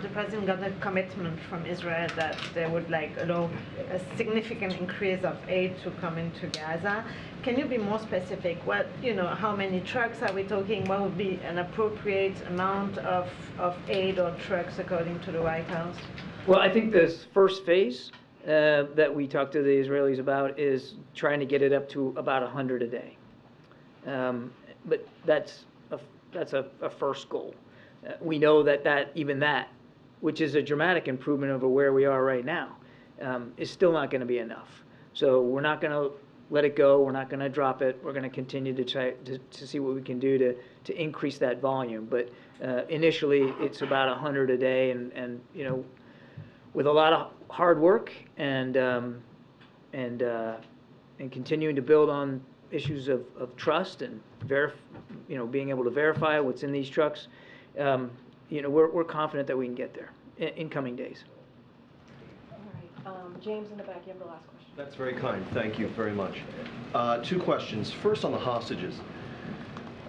S22: the President got a commitment from Israel that they would allow a significant increase of aid to come into Gaza. Can you be more specific? How many trucks are we talking? What would be an appropriate amount of aid or trucks according to the White House?
S10: Well, I think this first phase that we talked to the Israelis about is trying to get it up to about 100 a day. But that's a first goal. We know that even that, which is a dramatic improvement over where we are right now, is still not going to be enough. So we're not going to let it go. We're not going to drop it. We're going to continue to try to see what we can do to increase that volume. But initially, it's about 100 a day, and with a lot of hard work and continuing to build on issues of trust and being able to verify what's in these trucks, we're confident that we can get there in coming days.
S9: All right, James in the back, you have the last question.
S4: That's very kind. Thank you very much. Two questions. First, on the hostages.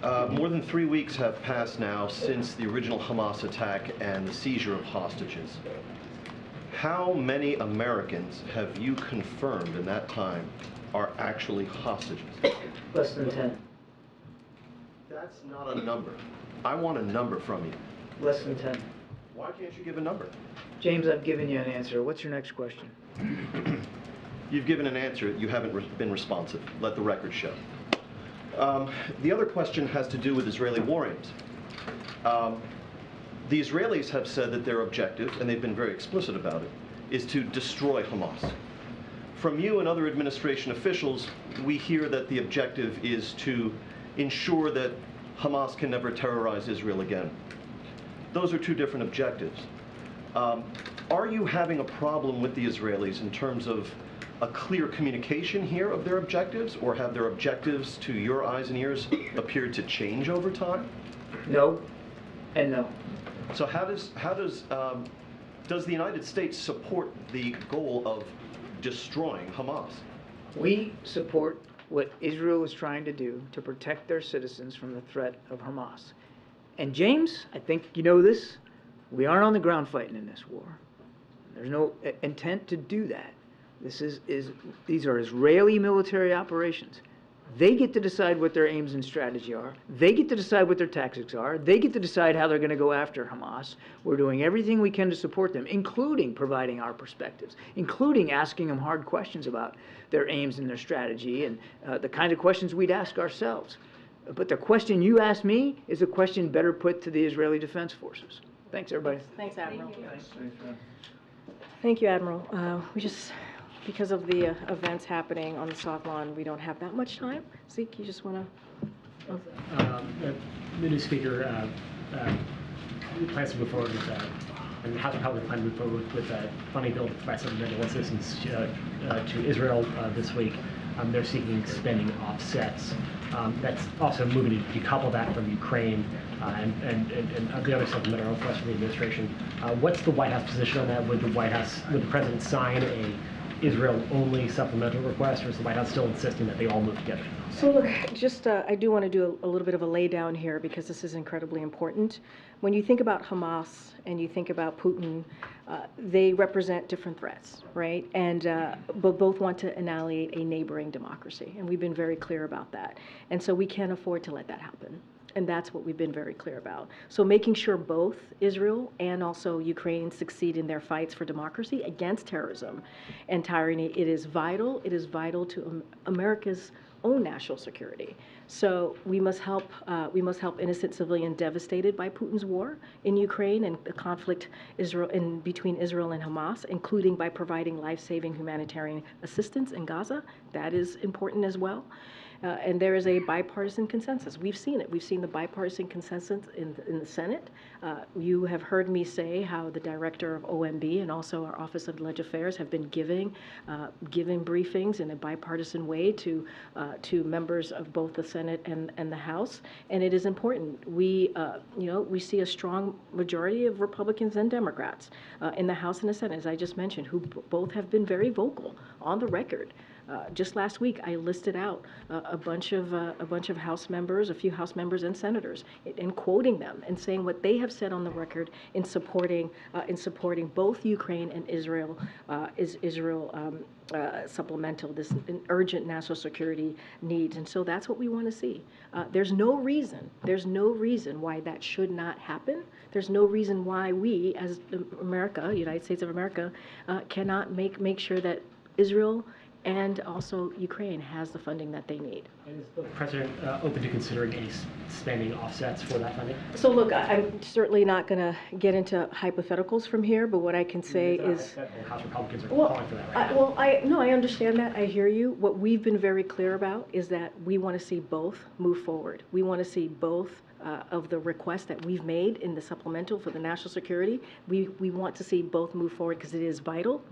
S4: More than 3 weeks have passed now since the original Hamas attack and the seizure of hostages. How many Americans have you confirmed in that time are actually hostages?
S10: Less than 10.
S4: That's not a number. I want a number from you.
S10: Less than 10.
S4: Why can't you give a number?
S10: James, I've given you an answer. What's your next question?
S4: You've given an answer. You haven't been responsive. Let the record show. The other question has to do with Israeli war aims. The Israelis have said that their objective, and they've been very explicit about it, is to destroy Hamas. From you and other administration officials, we hear that the objective is to ensure that Hamas can never terrorize Israel again. Those are two different objectives. Are you having a problem with the Israelis in terms of a clear communication here of their objectives, or have their objectives, to your eyes and ears, appeared to change over time?
S10: No, and no.
S4: So does the United States support the goal of destroying Hamas?
S10: We support what Israel is trying to do to protect their citizens from the threat of Hamas. And James, I think you know this, we aren't on the ground fighting in this war. There's no intent to do that. These are Israeli military operations. They get to decide what their aims and strategy are. They get to decide what their tactics are. They get to decide how they're going to go after Hamas. We're doing everything we can to support them, including providing our perspectives, including asking them hard questions about their aims and their strategy, and the kind of questions we'd ask ourselves. But the question you asked me is a question better put to the Israeli Defense Forces. Thanks, everybody.
S9: Thanks, Admiral.
S3: Thanks.
S9: Thank you, Admiral. Because of the events happening on the South Lawn, we don't have that much time. Zeke, you just want to?
S11: The new speaker plans to move forward with, and the House Republicans plan to move forward with a funding bill to provide supplemental assistance to Israel this week. They're seeking spending offsets. That's also moving to decouple that from Ukraine and the other supplemental requests from the administration. What's the White House position on that? Would the president sign a Israel-only supplemental request, or is the White House still insisting that they all move together?
S9: So look, I do want to do a little bit of a lay down here, because this is incredibly important. When you think about Hamas and you think about Putin, they represent different threats, right? And but both want to annihilate a neighboring democracy, and we've been very clear about that. And so we can't afford to let that happen. And that's what we've been very clear about. So making sure both Israel and also Ukraine succeed in their fights for democracy against terrorism and tyranny, it is vital to America's own national security. So we must help innocent civilians devastated by Putin's war in Ukraine and the conflict between Israel and Hamas, including by providing life-saving humanitarian assistance in Gaza. That is important as well. And there is a bipartisan consensus. We've seen it. We've seen the bipartisan consensus in the Senate. You have heard me say how the director of OMB and also our Office of Legislative Affairs have been giving briefings in a bipartisan way to members of both the Senate and the House. And it is important. We see a strong majority of Republicans and Democrats in the House and the Senate, as I just mentioned, who both have been very vocal on the record. Just last week, I listed out a bunch of House members, a few House members and senators, and quoting them and saying what they have said on the record in supporting both Ukraine and Israel, supplemental, this urgent national security needs. And so that's what we want to see. There's no reason why that should not happen. There's no reason why we, as America, United States of America, cannot make sure that Israel and also Ukraine has the funding that they need.
S11: And is the president open to considering any spending offsets for that funding?
S9: So look, I'm certainly not going to get into hypotheticals from here, but what I can say is...
S11: House Republicans are calling for that right
S9: now. I understand that. I hear you. What we've been very clear about is that we want to see both move forward. We want to see both of the requests that we've made in the supplemental for the national security. We want to see both move forward because it is vital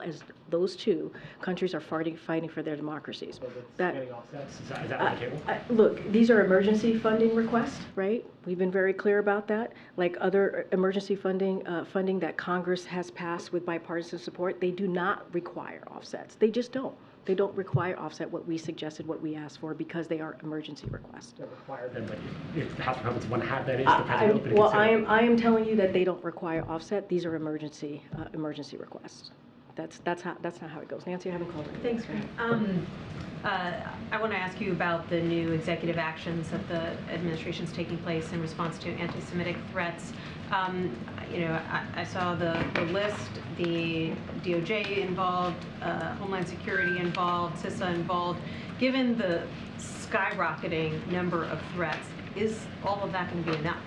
S9: as those two countries are fighting for their democracies.
S11: So spending offsets, is that on the table?
S9: Look, these are emergency funding requests, right? We've been very clear about that. Like other emergency funding that Congress has passed with bipartisan support, they do not require offsets. They just don't. They don't require offset what we suggested, what we asked for, because they are emergency requests.
S11: They don't require them, but if the House Republicans want to have that, is the president open to consider?
S9: I am telling you that they don't require offset. These are emergency requests. That's not how it goes. Nancy, I haven't called her.
S6: Thanks, Greg. I want to ask you about the new executive actions that the administration is taking place in response to anti-Semitic threats. You know, I saw the list, the DOJ involved, Homeland Security involved, CISA involved. Given the skyrocketing number of threats, is all of that going to be enough?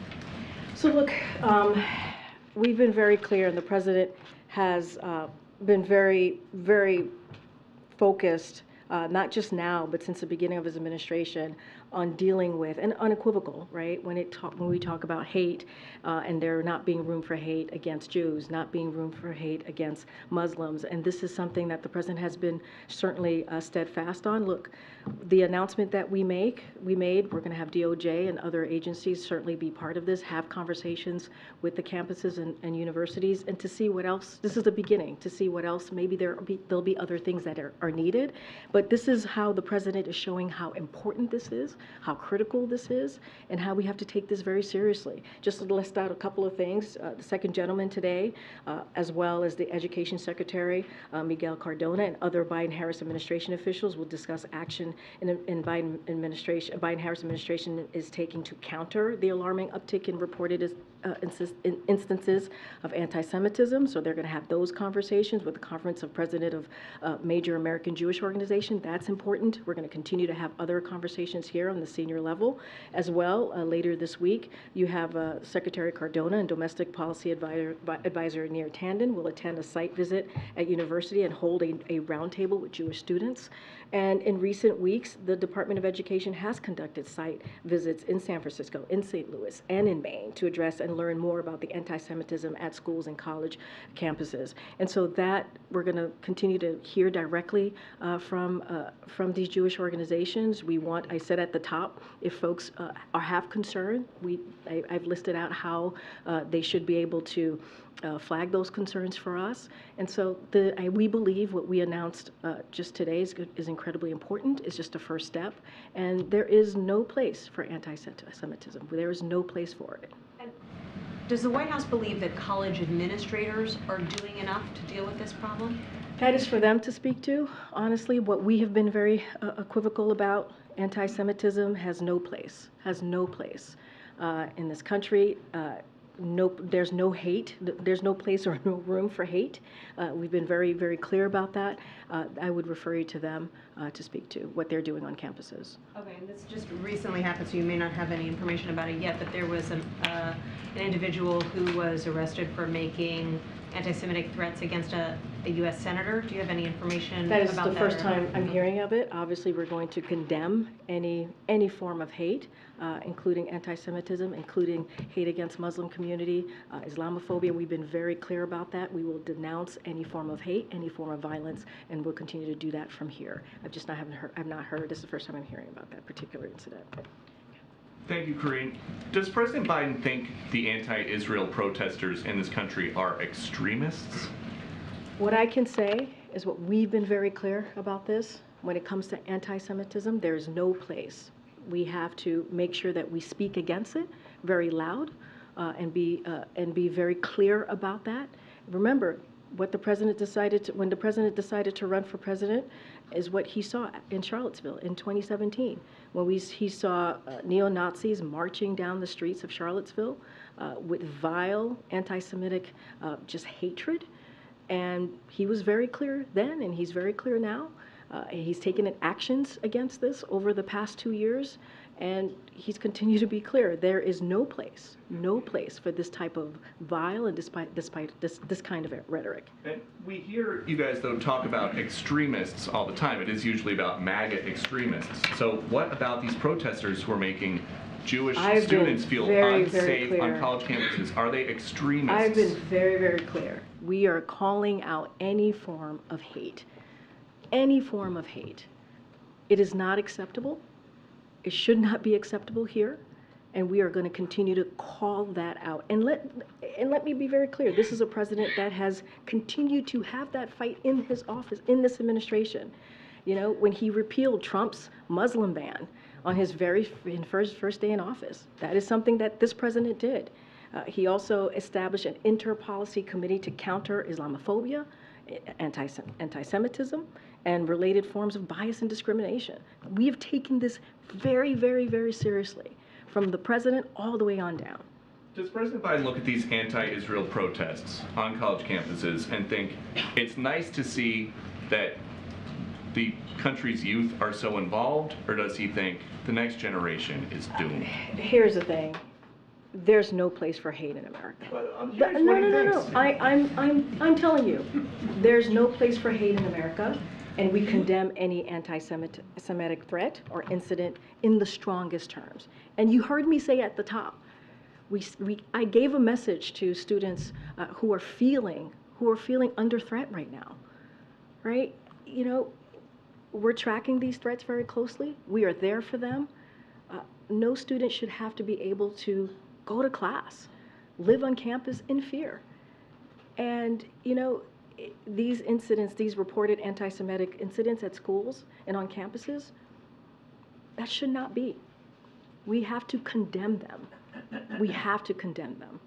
S9: So look, we've been very clear, and the president has been very, very focused, not just now, but since the beginning of his administration, on dealing with, and unequivocal, right? When we talk about hate, and there not being room for hate against Jews, not being room for hate against Muslims, and this is something that the president has been certainly steadfast on. Look, the announcement that we made, we're going to have DOJ and other agencies certainly be part of this, have conversations with the campuses and universities, and to see what else. This is the beginning, to see what else. Maybe there'll be other things that are needed, but this is how the president is showing how important this is, how critical this is, and how we have to take this very seriously. Just to list out a couple of things, the second gentleman today, as well as the Education Secretary, Miguel Cardona, and other Biden-Harris administration officials will discuss action in Biden-Harris administration is taking to counter the alarming uptick in reported instances of anti-Semitism. So they're going to have those conversations with the Conference of President of Major American Jewish Organization. That's important. We're going to continue to have other conversations here on the senior level as well. Later this week, you have Secretary Cardona and Domestic Policy Advisor Nir Tandon will attend a site visit at university and hold a roundtable with Jewish students. And in recent weeks, the Department of Education has conducted site visits in San Francisco, in St. Louis, and in Maine to address and learn more about the anti-Semitism at schools and college campuses. And so that we're going to continue to hear directly from these Jewish organizations. We want, I said at the top, if folks have concern, I've listed out how they should be able to flag those concerns for us. And so we believe what we announced just today is incredibly important. It's just a first step. And there is no place for anti-Semitism. There is no place for it.
S6: And does the White House believe that college administrators are doing enough to deal with this problem?
S9: That is for them to speak to. Honestly, what we have been very equivocal about, anti-Semitism has no place in this country. There's no hate. There's no place or no room for hate. We've been very, very clear about that. I would refer you to them to speak to what they're doing on campuses.
S6: Okay, and this just recently happened, so you may not have any information about it yet, but there was an individual who was arrested for making anti-Semitic threats against a U.S. senator. Do you have any information about that?
S9: That is the first time I'm hearing of it. Obviously, we're going to condemn any form of hate, including anti-Semitism, including hate against Muslim community, Islamophobia. We've been very clear about that. We will denounce any form of hate, any form of violence, and we'll continue to do that from here. I've not heard. This is the first time I'm hearing about that particular incident.
S2: Thank you, Corinne. Does President Biden think the anti-Israel protesters in this country are extremists?
S9: What I can say is what we've been very clear about this. When it comes to anti-Semitism, there is no place. We have to make sure that we speak against it very loud and be very clear about that. Remember, what the president when the president decided to run for president is what he saw in Charlottesville in 2017, when he saw neo-Nazis marching down the streets of Charlottesville with vile anti-Semitic just hatred. And he was very clear then, and he's very clear now. He's taken actions against this over the past 2 years, and he's continued to be clear. There is no place for this type of vile and despite this kind of rhetoric.
S2: And we hear you guys, though, talk about extremists all the time. It is usually about MAGA extremists. So what about these protesters who are making Jewish students feel unsafe on college campuses? Are they extremists?
S9: I've been very, very clear. We are calling out any form of hate. Any form of hate. It is not acceptable. It should not be acceptable here. And we are going to continue to call that out. And let me be very clear. This is a president that has continued to have that fight in his office, in this administration. You know, when he repealed Trump's Muslim ban on his first day in office, that is something that this president did. He also established an inter-policy committee to counter Islamophobia, anti-Semitism, and related forms of bias and discrimination. We have taken this very, very, very seriously, from the president all the way on down.
S2: Does President Biden look at these anti-Israel protests on college campuses and think it's nice to see that the country's youth are so involved, or does he think the next generation is doomed?
S9: Here's the thing. There's no place for hate in America. No. I'm telling you, there's no place for hate in America, and we condemn any anti-Semitic threat or incident in the strongest terms. And you heard me say at the top, I gave a message to students who are feeling under threat right now, right? You know, we're tracking these threats very closely. We are there for them. No student should have to be able to go to class, live on campus in fear. And, you know, these incidents, these reported anti-Semitic incidents at schools and on campuses, that should not be. We have to condemn them. We have to condemn them.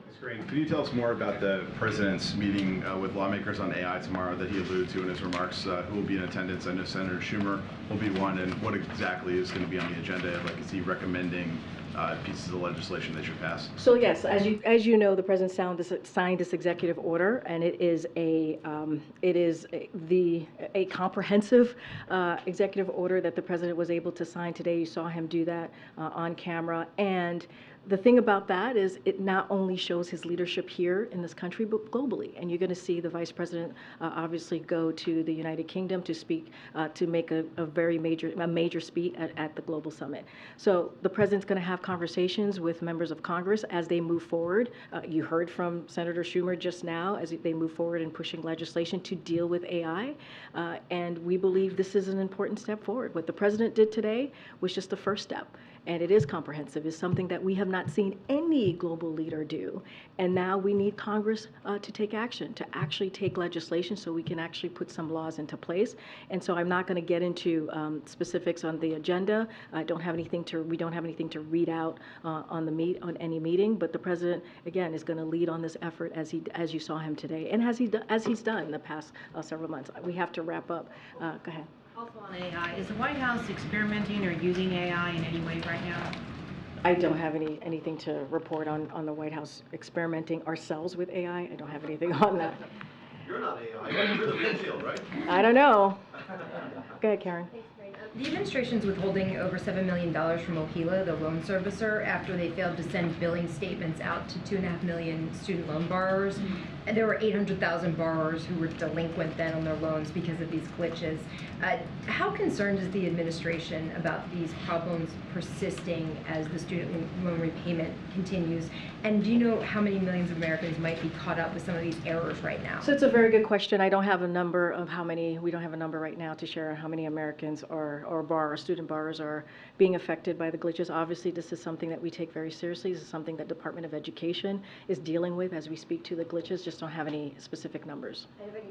S17: That's great. Could you tell us more about the president's meeting with lawmakers on AI tomorrow that he alluded to in his remarks? Who will be in attendance? I know Senator Schumer will be one, and what exactly is going to be on the agenda? Like, is he recommending pieces of legislation they should pass?
S9: So yes, as you know, the president signed this executive order, and it is a comprehensive executive order that the president was able to sign today. You saw him do that on camera, and the thing about that is it not only shows his leadership here in this country, but globally. And you're going to see the vice president obviously go to the United Kingdom to speak, to make a major speech at the global summit. So the president's going to have conversations with members of Congress as they move forward. You heard from Senator Schumer just now as they move forward in pushing legislation to deal with AI. And we believe this is an important step forward. What the president did today was just the first step. And it is comprehensive. It's something that we have not seen any global leader do. And now we need Congress to take action, to actually take legislation so we can actually put some laws into place. And so I'm not going to get into specifics on the agenda. We don't have anything to read out on any meeting. But the president, again, is going to lead on this effort as you saw him today, and as he's done in the past several months. We have to wrap up. Go ahead.
S6: Also on AI, is the White House experimenting or using AI in any way right now?
S9: I don't have anything to report on the White House experimenting ourselves with AI. I don't have anything on that.
S4: You're not AI, you're the real deal, right?
S9: I don't know. Go ahead, Karen.
S20: The administration's withholding over $7 million from Ohila, the loan servicer, after they failed to send billing statements out to 2.5 million student loan borrowers. And there were 800,000 borrowers who were delinquent then on their loans because of these glitches. How concerned is the administration about these problems persisting as the student loan repayment continues? And do you know how many millions of Americans might be caught up with some of these errors right now?
S9: So it's a very good question. I don't have a number of we don't have a number right now to share on how many Americans student borrowers are being affected by the glitches. Obviously, this is something that we take very seriously. This is something that Department of Education is dealing with as we speak to the glitches. Just don't have any specific numbers.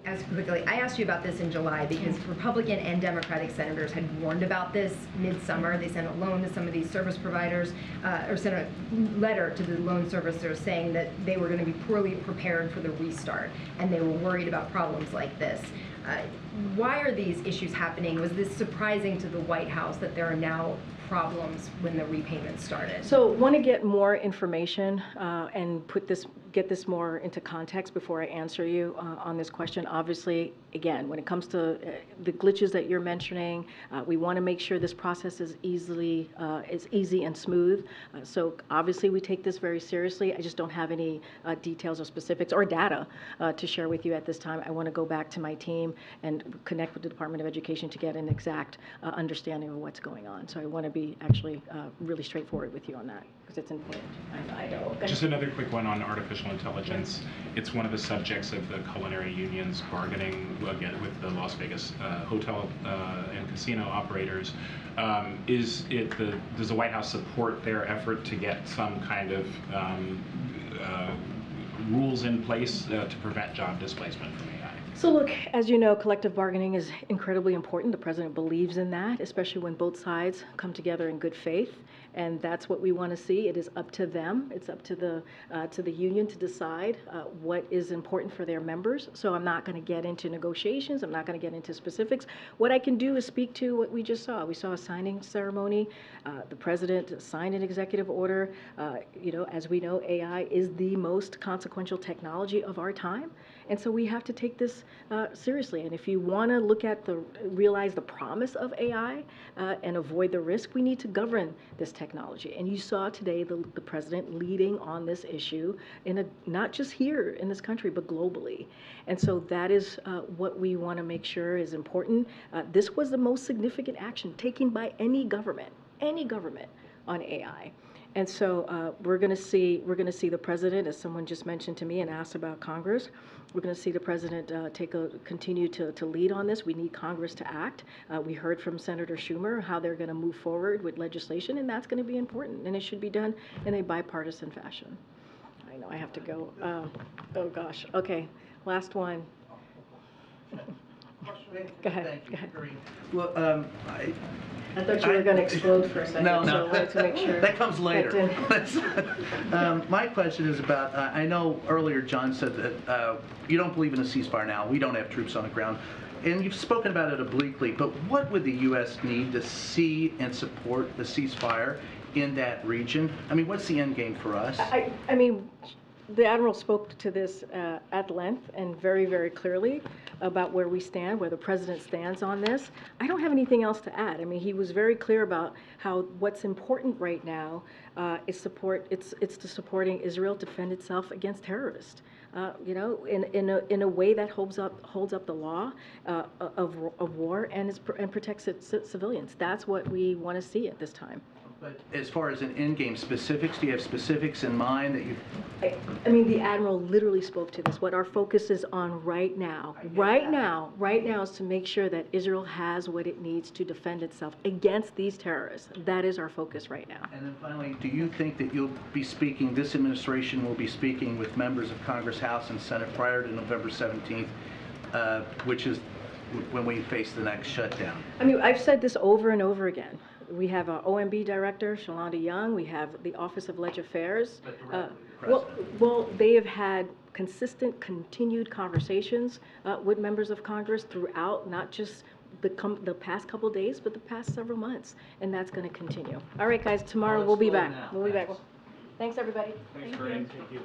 S20: As quickly, I asked you about this in July because Republican and Democratic senators had warned about this midsummer. They sent a loan to some of these service providers, or sent a letter to the loan servicers saying that they were going to be poorly prepared for the restart, and they were worried about problems like this. Why are these issues happening? Was this surprising to the White House that there are now problems when the repayment started?
S9: So want to get more information and get this more into context before I answer you on this question. Obviously, again, when it comes to the glitches that you're mentioning, we want to make sure this process is easy and smooth. So obviously we take this very seriously. I just don't have any details or specifics or data to share with you at this time. I want to go back to my team and connect with the Department of Education to get an exact understanding of what's going on. So I want to be actually really straightforward with you on that because it's important. I know.
S12: Just another quick one on artificial intelligence. It's one of the subjects of the culinary union's bargaining again with the Las Vegas hotel and casino operators. Does the White House support their effort to get some kind of rules in place to prevent job displacement from AI?
S9: So look, as you know, collective bargaining is incredibly important. The president believes in that, especially when both sides come together in good faith. And that's what we want to see. It is up to them. It's up to the union to decide what is important for their members. So I'm not going to get into negotiations. I'm not going to get into specifics. What I can do is speak to what we just saw. We saw a signing ceremony. The president signed an executive order. As we know, AI is the most consequential technology of our time. And so we have to take this seriously. And if you want to realize the promise of AI and avoid the risk, we need to govern this technology. And you saw today the president leading on this issue not just here in this country, but globally. And so that is what we want to make sure is important. This was the most significant action taken by any government on AI. And so we're going to see the president, as someone just mentioned to me and asked about Congress. We're going to see the president continue to lead on this. We need Congress to act. We heard from Senator Schumer how they're going to move forward with legislation, and that's going to be important. And it should be done in a bipartisan fashion. I know I have to go. Oh gosh. Okay. Last one. Go ahead. Go ahead.
S1: Well,
S9: I thought you were going to explode for a second.
S1: No,
S9: so I wanted to make sure
S1: that comes later.
S9: That
S1: my question is about, I know earlier John said that you don't believe in a ceasefire now. We don't have troops on the ground. And you've spoken about it obliquely, but what would the U.S. need to see and support the ceasefire in that region? I mean, what's the end game for us?
S9: I mean, the Admiral spoke to this at length and very, very clearly about where we stand, where the President stands on this. I don't have anything else to add. I mean, he was very clear about how what's important right now is supporting Israel defend itself against terrorists. In a way that holds up the law of war and protects its civilians. That's what we want to see at this time.
S1: But as far as an end game specifics, do you have specifics in mind that you?
S9: I mean, the Admiral literally spoke to this. What our focus is on right now is to make sure that Israel has what it needs to defend itself against these terrorists. That is our focus right now.
S1: And then finally, do you think that you'll be speaking, this administration will be speaking with members of Congress, House, and Senate prior to November 17th, which is when we face the next shutdown?
S9: I mean, I've said this over and over again. We have our OMB director, Shalonda Young. We have the Office of Leg Affairs. Well, they have had consistent, continued conversations with members of Congress throughout, not just the past couple days, but the past several months, and that's going to continue. All right, guys. Tomorrow we'll be back. We'll be back. Thanks, everybody.
S2: Thanks, Corinne. Thank you.